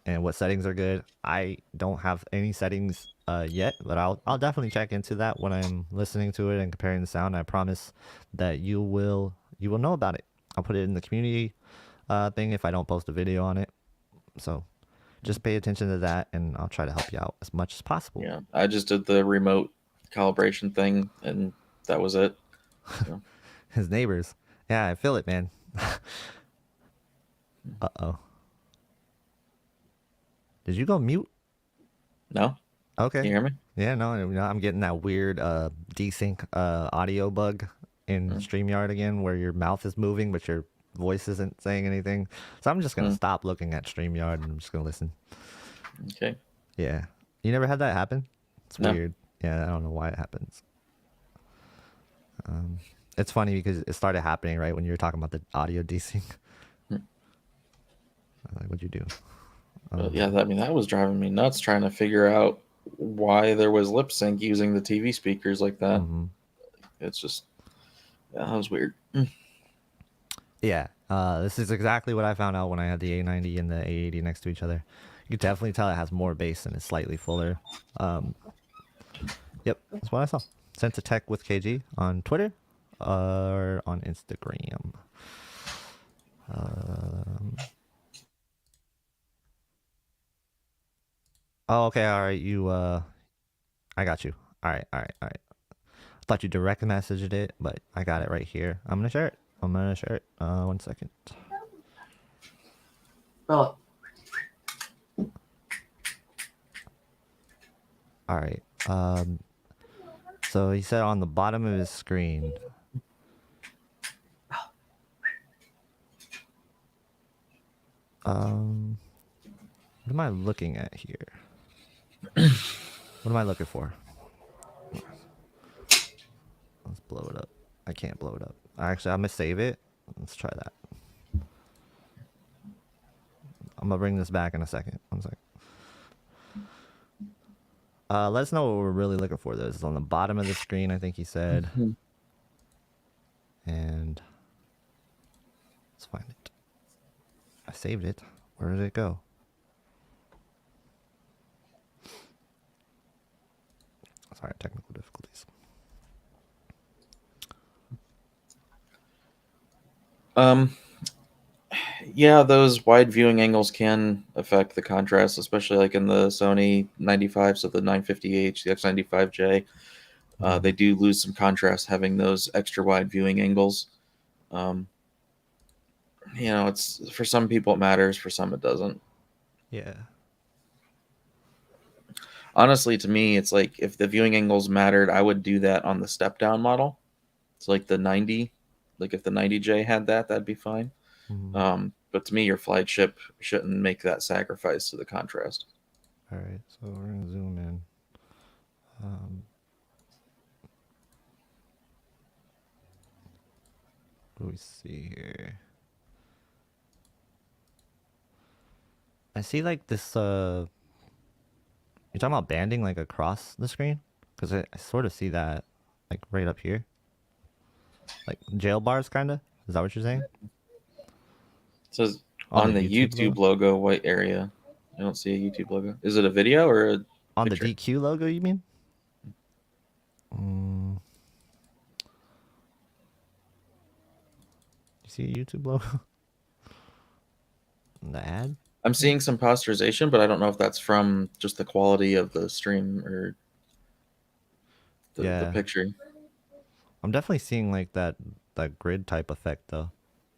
and what settings are good? I don't have any settings yet, but I'll definitely check into that when I'm listening to it and comparing the sound. I promise that you will know about it. I'll put it in the community thing if I don't post a video on it. So just pay attention to that, and I'll try to help you out as much as possible. Yeah, I just did the remote calibration thing, and that was it. So, His neighbors. Yeah, I feel it, man. Uh-oh. Did you go mute? no, can Okay. you hear me? Yeah, no, I'm getting that weird desync audio bug in Mm, StreamYard again where your mouth is moving but your voice isn't saying anything. So I'm just gonna mm, stop looking at StreamYard and I'm just gonna listen. okay, Yeah. You never had that happen? It's no, weird. Yeah, I don't know why it happens. It's funny because it started happening right when you were talking about the audio desync. mm. I'm like, what'd you do? But yeah, I mean that was driving me nuts trying to figure out why there was lip sync using the TV speakers like that. Mm-hmm. It's just yeah, that was weird. Mm, Yeah, this is exactly what I found out when I had the A90 and the A80 next to each other. You can definitely tell it has more bass and it's slightly fuller. Um, yep, that's what I saw. Sent to Tech with KG on Twitter or on Instagram. Um, oh, okay, all right. I got you. All right, all right, all right. I thought you direct messaged it, but I got it right here. I'm gonna share it. I'm gonna share it. 1 second. well, All right. So he said on the bottom of his screen. What am I looking at here? What am I looking for? Let's blow it up. I can't blow it up. Actually, I'm gonna save it. Let's try that. I'm gonna bring this back in a second. 1 second. Let us know what we're really looking for. This is on the bottom of the screen, I think he said. mhm. And let's find it. I saved it. Where did it go? Sorry, technical difficulties. um, yeah, those wide viewing angles can affect the contrast, especially like in the Sony 95, so the 950H, the X95J. Mm, They do lose some contrast having those extra wide viewing angles. Um, it's for some people it matters, for some it doesn't. yeah. Honestly, to me, it's like if the viewing angles mattered, I would do that on the step down model. It's like the 90, like if the 90J had that, that'd be fine. Mm, But to me, your flagship shouldn't make that sacrifice to the contrast. all right. So we're gonna zoom in. Um, what do we see here? I see like this. You're talking about banding like across the screen? Because I sort of see that like right up here. Like jail bars, kind of? Is that what you're saying? It says On the on the YouTube YouTube logo? logo, white area. I don't see a YouTube logo. Is it a video or a On the picture? DQ logo, you mean? Mm, you see a YouTube logo? the ad. I'm seeing some posterization, but I don't know if that's from just the quality of the stream or the Yeah, picture. I'm definitely seeing like that grid type effect though,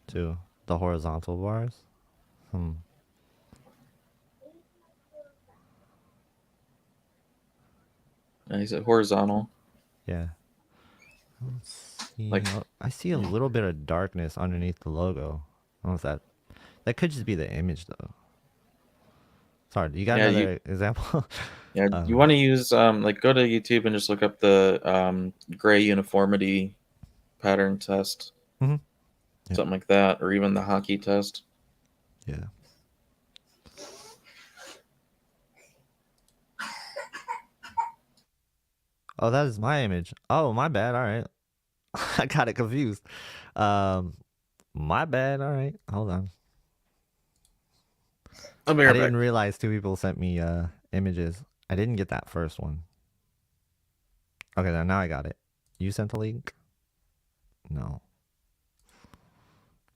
too. The horizontal bars. Hmm. Is it horizontal? Yeah. Let's see. Like, Oh, I see a little bit of darkness underneath the logo. I don't know if that could just be the image though. Sorry, you got yeah, you another example? yeah you um, want to use like go to YouTube and just look up the gray uniformity pattern test, mhm. Yeah, something like that, or even the hockey test. yeah. Oh, that is my image. Oh, my bad. All right. I got it confused. Um, my bad. All right. Hold on. I'll be I right back. didn't realize two people sent me images. I didn't get that first one. Okay, now I got it. You sent a link? No.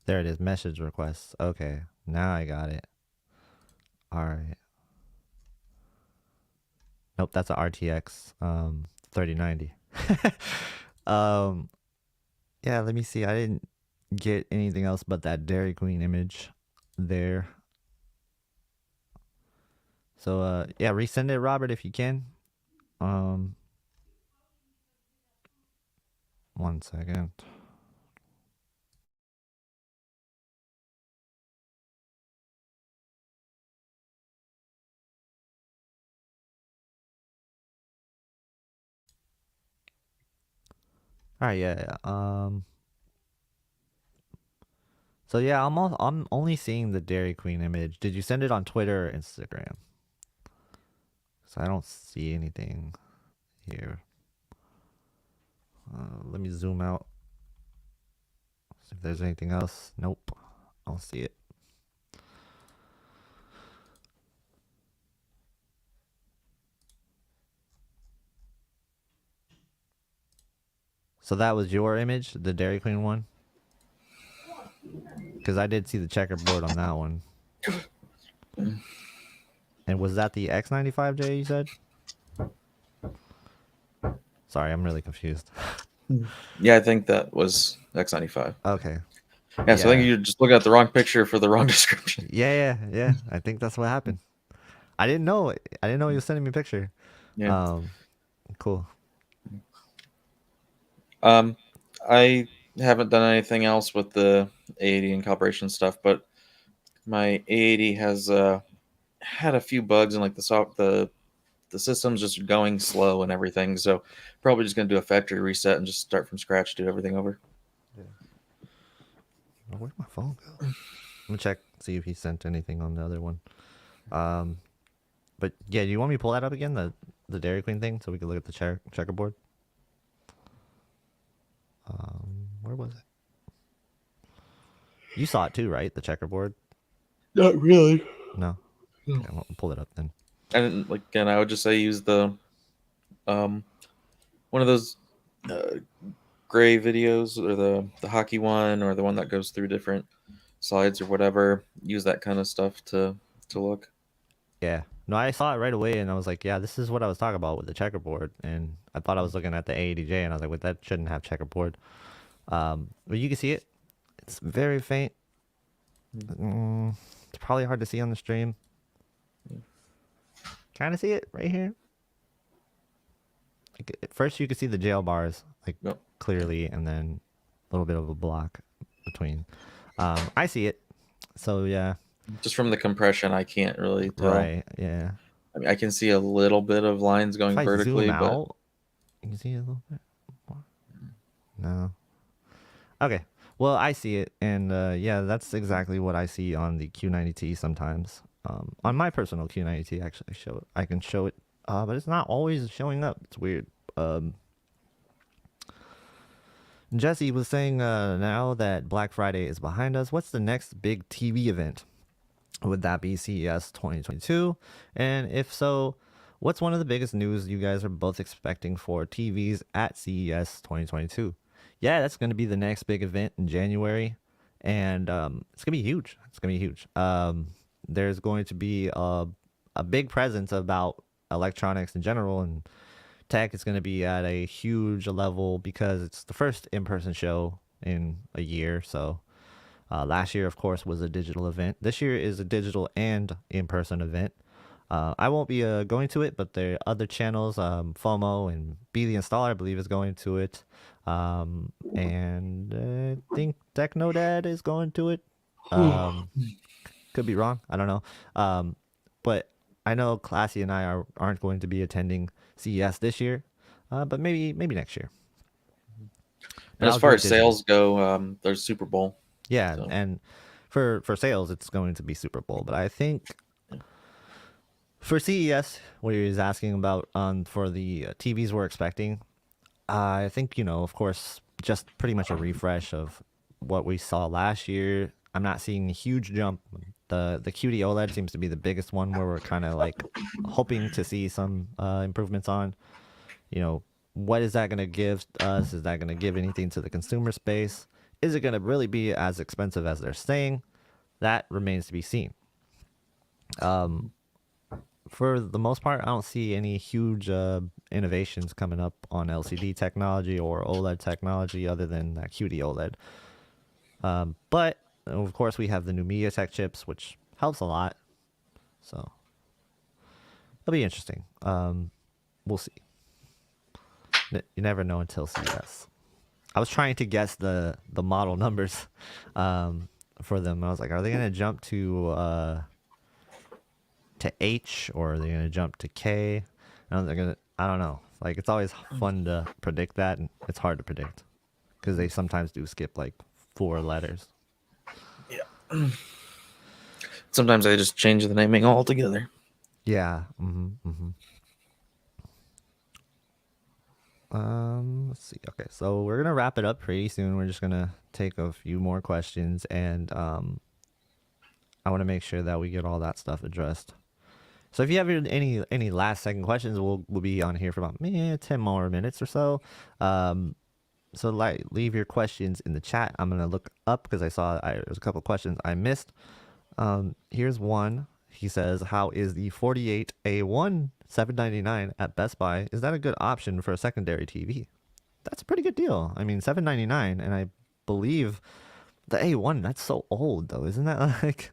There it is. Message requests. Okay. Now I got it. All right. Nope, that's a RTX 3090. um yeah, let me see. I didn't get anything else but that Dairy Queen image there. So yeah, resend it, Robert, if you can. Um 1 second. All right, yeah. So yeah, I'm only seeing the Dairy Queen image. Did you send it on Twitter or Instagram? So I don't see anything here. Let me zoom out. See if there's anything else. Nope. I don't see it. So that was your image, the Dairy Queen one? Because I did see the checkerboard on that one. And was that the X95J you said? Sorry, I'm really confused. Yeah, I think that was X95. Okay. Yeah, so I think Yeah. you just look at the wrong picture for the wrong description. Yeah. I think that's what happened. I didn't know. I didn't know you were sending me a picture. Yeah. Um, cool. Um, I haven't done anything else with the A80 and calibration stuff, but my A80 has had a few bugs and like the system's just going slow and everything. So probably just gonna do a factory reset and just start from scratch, do everything over. Yeah. Where'd my phone go? Let me check, see if he sent anything on the other one. Um, but yeah, do you want me to pull that up again, the Dairy Queen thing, so we can look at the checkerboard? Where was it? You saw it too, right? The checkerboard? Not really. No. No. Okay, I'll pull it up then. And like again, I would just say use the um one of those uh, gray videos or the hockey one or the one that goes through different slides or whatever. Use that kind of stuff to look. Yeah. No, I saw it right away and I was like, yeah, this is what I was talking about with the checkerboard. And I thought I was looking at the A80J and I was like, wait, that shouldn't have checkerboard. But you can see it. It's very faint. It's probably hard to see on the stream. Kind of see it right here. Like, at first, you can see the jail bars like Yep. clearly, and then a little bit of a block between. I see it. So yeah, Just from the compression, I can't really tell. right. Yeah. I mean, I can see a little bit of lines If going I zoom vertically, but out, you can see a little bit more. No. Okay. Well, I see it, and yeah, that's exactly what I see on the Q90T sometimes. On my personal Q90T, actually, I can show it, but it's not always showing up. It's weird. Um, Jesse was saying now that Black Friday is behind us, what's the next big TV event? Would that be CES 2022? And if so, what's one of the biggest news you guys are both expecting for TVs at CES 2022? Yeah, that's going to be the next big event in January. And it's going to be huge. It's going to be huge. there's going to be a big presence about electronics in general, and tech is going to be at a huge level because it's the first in-person show in a year. So last year, of course, was a digital event. This year is a digital and in-person event. I won't be going to it, but there are other channels, FOMO and Be the Installer, I believe, is going to it. And I think Technodad is going to it. Could be wrong. I don't know. But I know Classy and I aren't going to be attending CES this year, but maybe next year. But And as I'll go far to as Disney. sales go, there's Super Bowl. Yeah, So. and for sales, it's going to be Super Bowl. But I think for CES, what he was asking about for the TVs we're expecting, I think, of course, just pretty much a refresh of what we saw last year. I'm not seeing a huge jump. The QD OLED seems to be the biggest one where we're kind of like hoping to see some improvements on. What is that going to give us? Is that going to give anything to the consumer space? Is it going to really be as expensive as they're saying? That remains to be seen. For the most part, I don't see any huge innovations coming up on LCD technology or OLED technology other than that QD OLED. But of course, we have the new MediaTek chips, which helps a lot. So it'll be interesting. We'll see. You never know until CES. I was trying to guess the model numbers for them. I was like, are they gonna jump to H, or are they gonna jump to K? And I don't know. Like, it's always fun to predict that, and it's hard to predict because they sometimes do skip like 4 letters. Yeah. Sometimes I just change the naming altogether. Yeah. Let's see. Okay, so we're gonna wrap it up pretty soon. We're just gonna take a few more questions, and I want to make sure that we get all that stuff addressed. So if you have any last second questions, we'll be on here for about 10 more minutes or so. So leave your questions in the chat. I'm gonna look up because I saw there's a couple questions I missed. Here's one. He says, "How is the 48A1 $799 at Best Buy? Is that a good option for a secondary TV?" That's a pretty good deal. I mean, $799, and I believe the A1. That's so old though, isn't that like?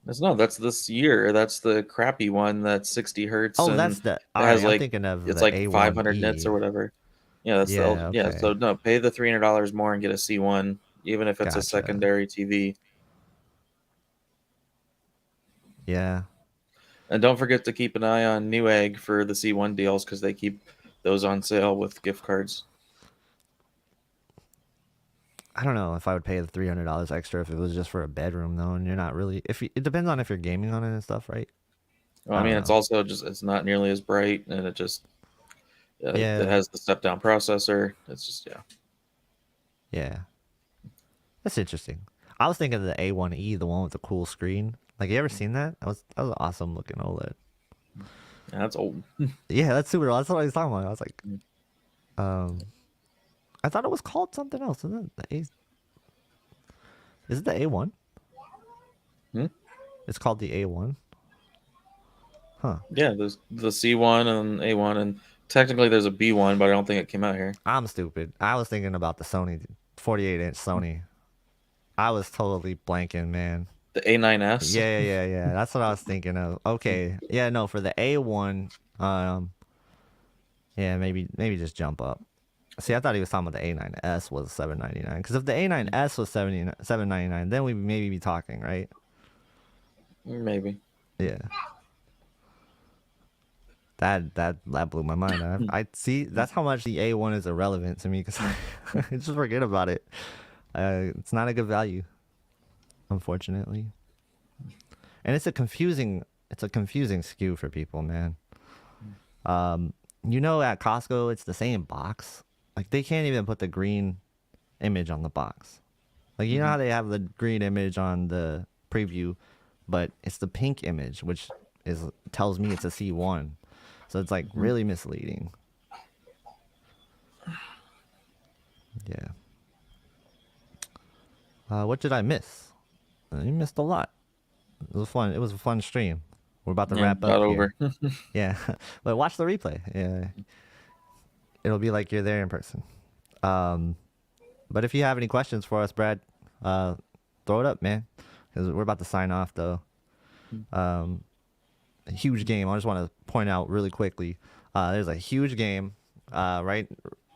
That's this year. That's the crappy one that's 60 hertz Oh, and that's the. it All has right, I'm like thinking of it's the like 500 nits A1E. or whatever. Yeah, that's Yeah. yeah. Okay. So no, pay the $300 more and get a C1, even if it's a Gotcha. secondary TV. Yeah. And don't forget to keep an eye on Newegg for the C1 deals because they keep those on sale with gift cards. I don't know if I would pay the $300 extra if it was just for a bedroom though, and you're not really. It depends on if you're gaming on it and stuff, right? Well, I I don't mean, it's know. also just it's not nearly as bright, and it Yeah. has the step down processor. It's just Yeah. That's interesting. I was thinking of the A1E, the one with the cool screen. Like, you ever seen that? That was awesome looking OLED. yeah, that's old. Yeah, that's super. That's what I was talking about. I was like, I thought it was called something else. Isn't it the A? Is it the A1? Hmm? It's called the A1. Huh. Yeah, there's the C1 and A1, and technically there's a B1, but I don't think it came out here. I'm stupid. I was thinking about the Sony 48-inch Sony. I was totally blanking, man. The A9S. Yeah. That's what I was thinking of. Okay. Yeah, no, for the A1, yeah, maybe just jump up. See, I thought he was talking about the A9S was $799. Because if the A9S was $799, then we'd maybe be talking, right? Maybe. Yeah. That blew my mind. I see. That's how much the A1 is irrelevant to me because I just forget about it. It's not a good value, unfortunately. And it's a confusing SKU for people, man. At Costco, it's the same box. Like, they can't even put the green image on the box. Like, you know how they have the green image on the preview, but it's the pink image, which tells me it's a C1. So it's like really misleading. Yeah. What did I miss? You missed a lot. It was fun. It was a fun stream. We're about to Yeah, wrap up about here. over. Yeah, but watch the replay. Yeah, it'll be like you're there in person. Um, but if you have any questions for us, Brad, uh, throw it up, man, because we're about to sign off though. Um, a huge game. I just want to point out really quickly. There's a huge game right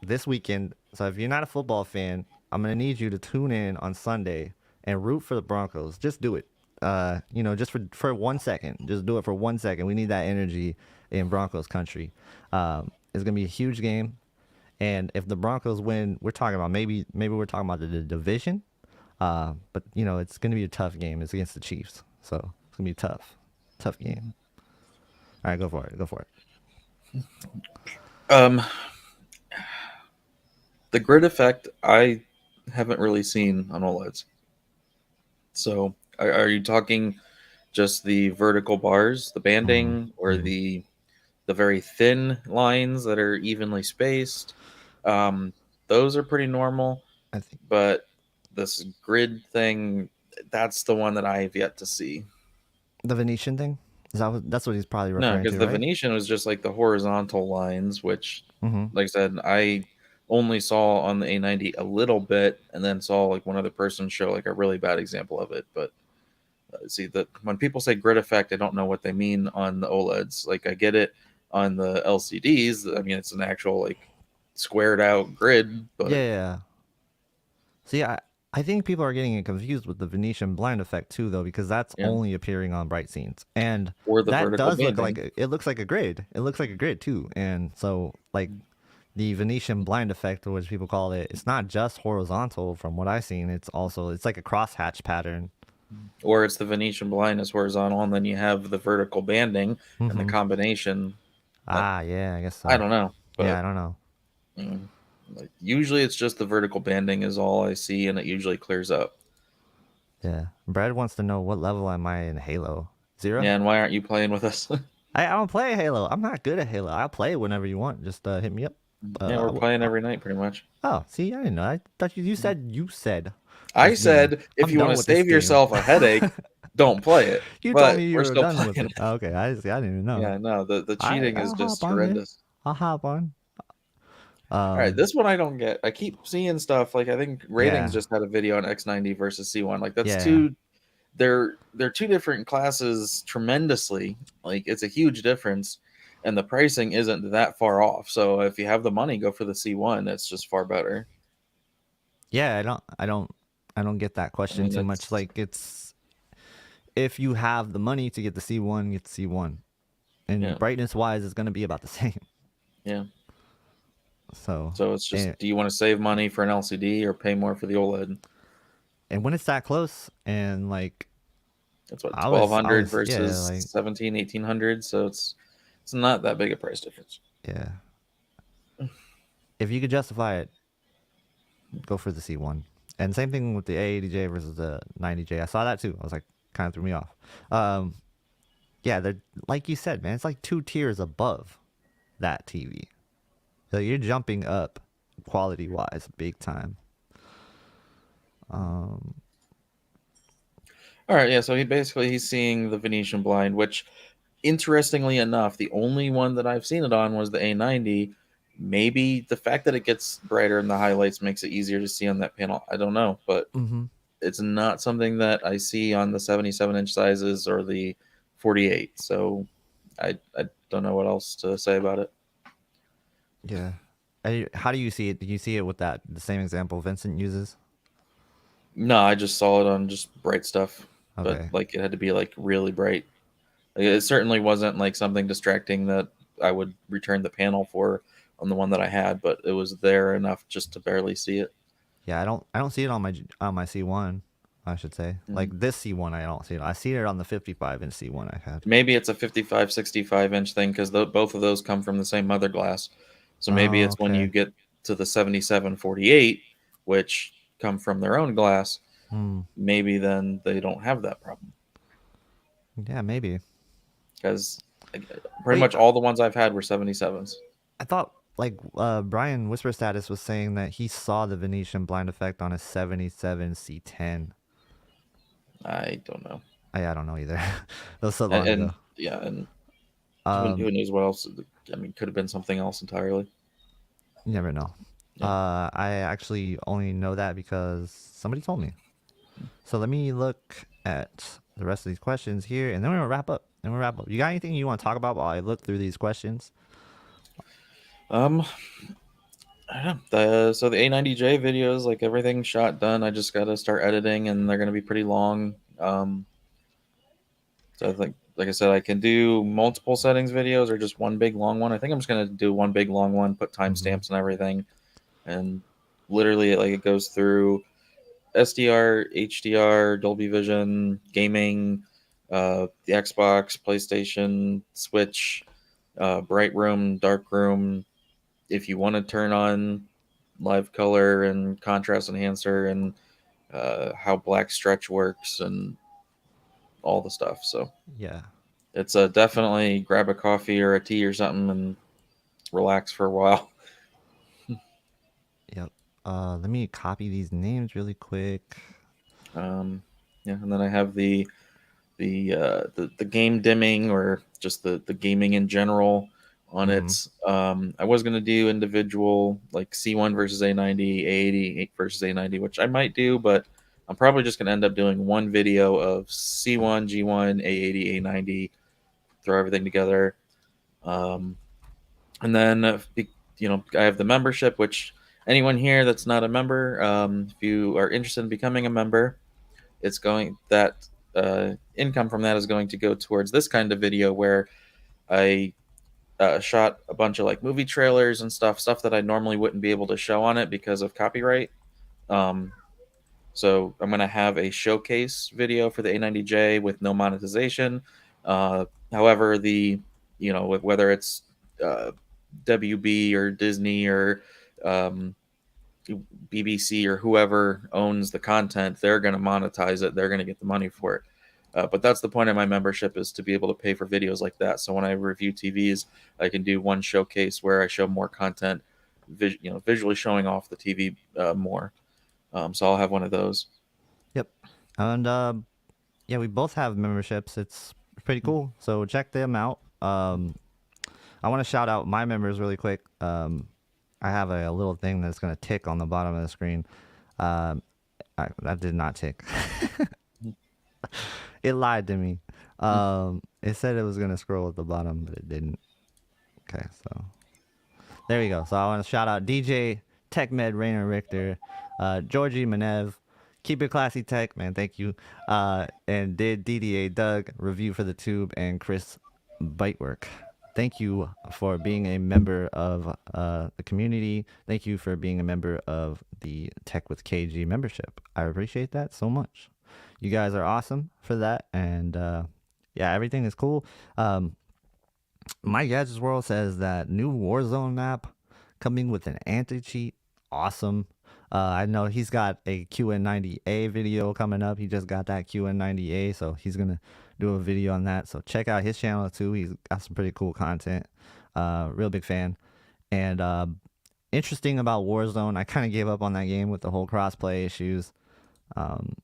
this weekend. So if you're not a football fan, I'm gonna need you to tune in on Sunday and root for the Broncos. Just do it. Just for 1 second. Just do it for 1 second. We need that energy in Broncos country. It's gonna be a huge game, and if the Broncos win, we're talking about maybe we're talking about the division. But it's gonna be a tough game. It's against the Chiefs, so it's gonna be a tough game. All right, go for it. Go for it. Um, the grid effect I haven't really seen on OLEDs. So, are you talking just the vertical bars, the banding, or Mm. the very thin lines that are evenly spaced? Um, those are pretty normal, I think but this grid thing, that's the one that I have yet to see. the Venetian thing that's what he's probably No, referring because to, the right? Venetian was just like the horizontal lines, which, Mm-hmm. like I said, I only saw on the A90 a little bit, and then saw like one other person show like a really bad example of it. But see that when people say grid effect, I don't know what they mean on the OLEDs. Like I get it on the LCDs. I mean, it's an actual like squared out grid, Yeah, but yeah, yeah. See, I think people are getting it confused with the Venetian blind effect too, though, because that's yeah, only appearing on bright scenes, and or the that vertical does look like banding. it looks like a grid. It looks like a grid too, and so like the Venetian blind effect, which people call it, it's not just horizontal. From what I've seen, it's like a crosshatch pattern. Or it's the Venetian blind is horizontal, and then you have the vertical banding and the Mm-hmm. combination. That Ah, yeah, I guess I so. don't know, Yeah, but I don't know. mm, like usually it's just the vertical banding is all I see, and it usually clears up. Yeah, Brad wants to know what level am I in Halo? Zero. Yeah, and why aren't you playing with us? I don't play Halo. I'm not good at Halo. I'll play whenever you want. Just hit me up. Yeah, Uh, we're I will- playing uh, every night pretty much. oh, see, I didn't know. I thought you said I this game. said if I'm you want done to with this save game. yourself a headache, don't play it. You told But me you we're were still done with playing it. it. Okay, I didn't even know. Yeah, no, the I cheating is I'll hop just on, man. horrendous. I'll hop on. All right, Um, this one I don't get. I keep seeing stuff like I think Ratings yeah, just had a video on X90 versus C1. Like that's yeah, two they're two different classes tremendously. Like it's a huge difference and the pricing isn't that far off. So if you have the money, go for the C1. That's just far better. yeah. I don't get that I question mean, too much. it's Like it's if you have the money to get the C1, get the C1, and yeah, brightness wise, it's gonna be about the same. yeah. So, So it's just and do you want to save money for an LCD or pay more for the OLED? and when it's that close, and like That's what I 1200 was, yeah, versus like 17 1800. So it's not that big a price difference. yeah. If you could justify it, go for the C1. And same thing with the A80J versus the 90J. I saw that too. I was like, kind of threw me off. Um, yeah, they're like you said, man. It's like 2 tiers above that TV. So you're jumping up quality wise, big time. Um, All right, yeah. So he's seeing the Venetian blind, which interestingly enough, the only one that I've seen it on was the A90. Maybe the fact that it gets brighter in the highlights makes it easier to see on that panel. I don't know, but mm-hmm. it's not something that I see on the 77-inch sizes or the 48. So I don't know what else to say about it. Yeah. How do you see it? Do you see it with the same example Vincent uses? No, I just saw it on just bright stuff, but Okay. like it had to be like really bright. Like, it certainly wasn't like something distracting that I would return the panel for on the one that I had, but it was there enough just to barely see it. Yeah, I don't see it on my C1. I should say like Mhm. this C1. I don't see it. I see it on the 55-inch C1 I've had. Maybe it's a 55, 65-inch thing because both of those come from the same mother glass. So maybe Oh, it's when you okay. get to the 77, 48, which come from their own glass, Hmm. maybe then they don't have that problem Yeah, maybe. because pretty Wait, much all the ones I've had were 77s. I thought like Brian Whisper Status was saying that he saw the Venetian blind effect on a 77 C10. I don't know. I don't know either. That was so And, long ago. yeah, and Um, who knows what else? I mean, could have been something else entirely. you never know. Yeah. I actually only know that because somebody told me. So let me look at the rest of these questions here, and then we're gonna wrap up. And we'll wrap up. You got anything you want to talk about while I look through these questions? Um, I don't know. So the A90J videos, like everything's shot done. I just got to start editing, and they're gonna be pretty long. So I think, like I said, I can do multiple settings videos or just one big long one. I think I'm just gonna do one big long one, put Mm-hmm. timestamps and everything, and literally like it goes through SDR, HDR, Dolby Vision, gaming, the Xbox, PlayStation, Switch, bright room, dark room. If you want to turn on live color and contrast enhancer and how black stretch works and all the stuff. So Yeah. it's definitely grab a coffee or a tea or something and relax for a while. Yep. Let me copy these names really quick. Yeah, and then I have the game dimming or just the gaming in general on Mm-hmm. it. I was gonna do individual like C1 versus A90, A80 versus A90, which I might do, but I'm probably just gonna end up doing one video of C1, G1, A80, A90, throw everything together. Um, and then I have the membership, which anyone here that's not a member, if you are interested in becoming a member, it's going that income from that is going to go towards this kind of video where I shot a bunch of like movie trailers and stuff that I normally wouldn't be able to show on it because of copyright. Um, so I'm gonna have a showcase video for the A90J with no monetization. However, whether it's uh, WB or Disney or um, BBC or whoever owns the content, they're going to monetize it. They're going to get the money for it. But that's the point of my membership, is to be able to pay for videos like that. So when I review TVs, I can do one showcase where I show more content, visually showing off the TV more. So I'll have one of those. Yep. And yeah, we both have memberships. It's pretty cool. So check them out. I want to shout out my members really quick. I have a little thing that's gonna tick on the bottom of the screen. Um, that did not tick. It lied to me. It said it was gonna scroll at the bottom, but it didn't. Okay, so there we go. So I want to shout out DJ TechMed Rainer Richter, Georgie Manev, Keep It Classy Tech, man, thank you. And did DDA Doug review for the tube and Chris Bitework. Thank you for being a member of the community. Thank you for being a member of the Tech with KG membership. I appreciate that so much. You guys are awesome for that, and yeah, everything is cool. My Gadgets World says that new Warzone map coming with an anti-cheat. Awesome. I know he's got a QN90A video coming up. He just got that QN90A, so he's gonna do a video on that. So check out his channel too. He's got some pretty cool content. Real big fan. And interesting about Warzone, I kind of gave up on that game with the whole crossplay issues. Um,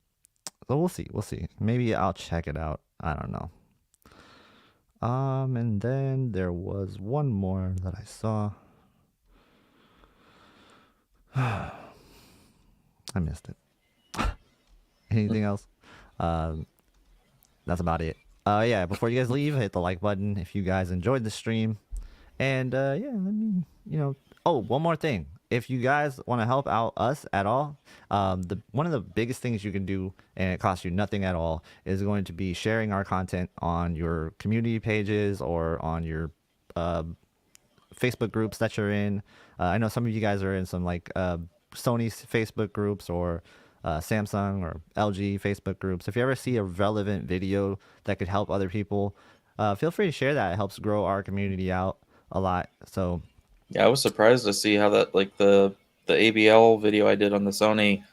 so we'll see. We'll see. Maybe I'll check it out. I don't know. And then there was one more that I saw. I missed it. Anything else? That's about it. Yeah, before you guys leave, hit the like button if you guys enjoyed the stream. And yeah, let me, oh, one more thing. If you guys want to help out us at all, the one of the biggest things you can do, and it costs you nothing at all, is going to be sharing our content on your community pages or on your uh, Facebook groups that you're in. I know some of you guys are in some like Sony's Facebook groups or Samsung or LG Facebook groups. If you ever see a relevant video that could help other people, feel free to share that. It helps grow our community out a lot. So Yeah, I was surprised to see how that like the ABL video I did on the Sony,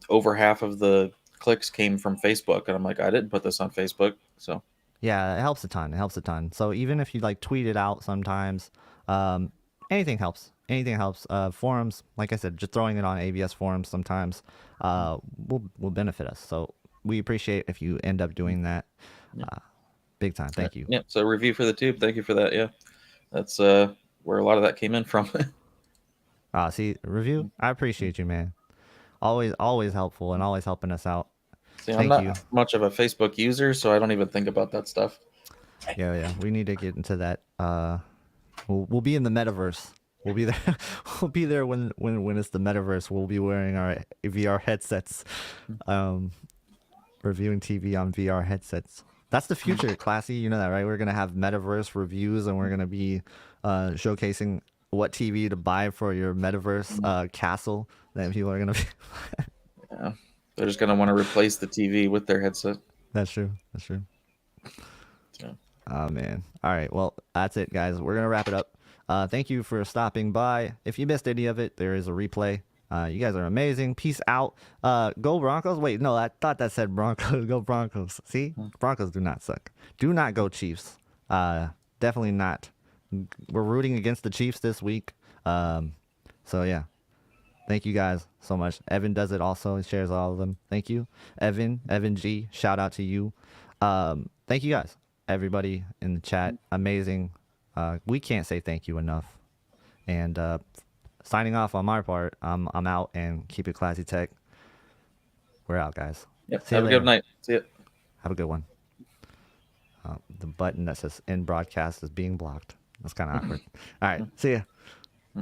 over half of the clicks came from Facebook, and I'm like, I didn't put this on Facebook. So yeah, it helps a ton. It helps a ton. So even if you like tweet it out sometimes, um, anything helps. Anything helps. Forums, like I said, just throwing it on ABS forums sometimes will benefit us. So we appreciate if you end up doing that. Yeah. Big time. Thank you. Yeah. So review for the tube. Thank you for that. Yeah, that's where a lot of that came in from. See, review. I appreciate you, man. Always helpful and always helping us out. See, I'm Thank not you. much of a Facebook user, so I don't even think about that stuff. Yeah. We need to get into that. We'll be in the metaverse. We'll be there. We'll be there when it's the metaverse. We'll be wearing our VR headsets, reviewing TV on VR headsets. That's the future, Classy. You know that, right? We're gonna have metaverse reviews, and we're gonna be showcasing what TV to buy for your metaverse castle. That people are gonna be. Yeah, they're just gonna want to replace the TV with their headset. That's true. So, Oh man. All right. Well, that's it, guys. We're gonna wrap it up. Thank you for stopping by. If you missed any of it, there is a replay. You guys are amazing. Peace out. Go Broncos. Wait, no, I thought that said Broncos. Go Broncos. See, Broncos do not suck. Do not go Chiefs. Definitely not. We're rooting against the Chiefs this week. So yeah. Thank you guys so much. Evan does it also. He shares all of them. Thank you, Evan G. Shout out to you. Thank you guys, everybody in the chat. Amazing. We can't say thank you enough. And signing off on my part, I'm out, and keep it classy, tech. We're out, guys. yep. Have a good night. See ya. Have a good one. The button that says end broadcast is being blocked. That's kind of awkward. All right. See ya.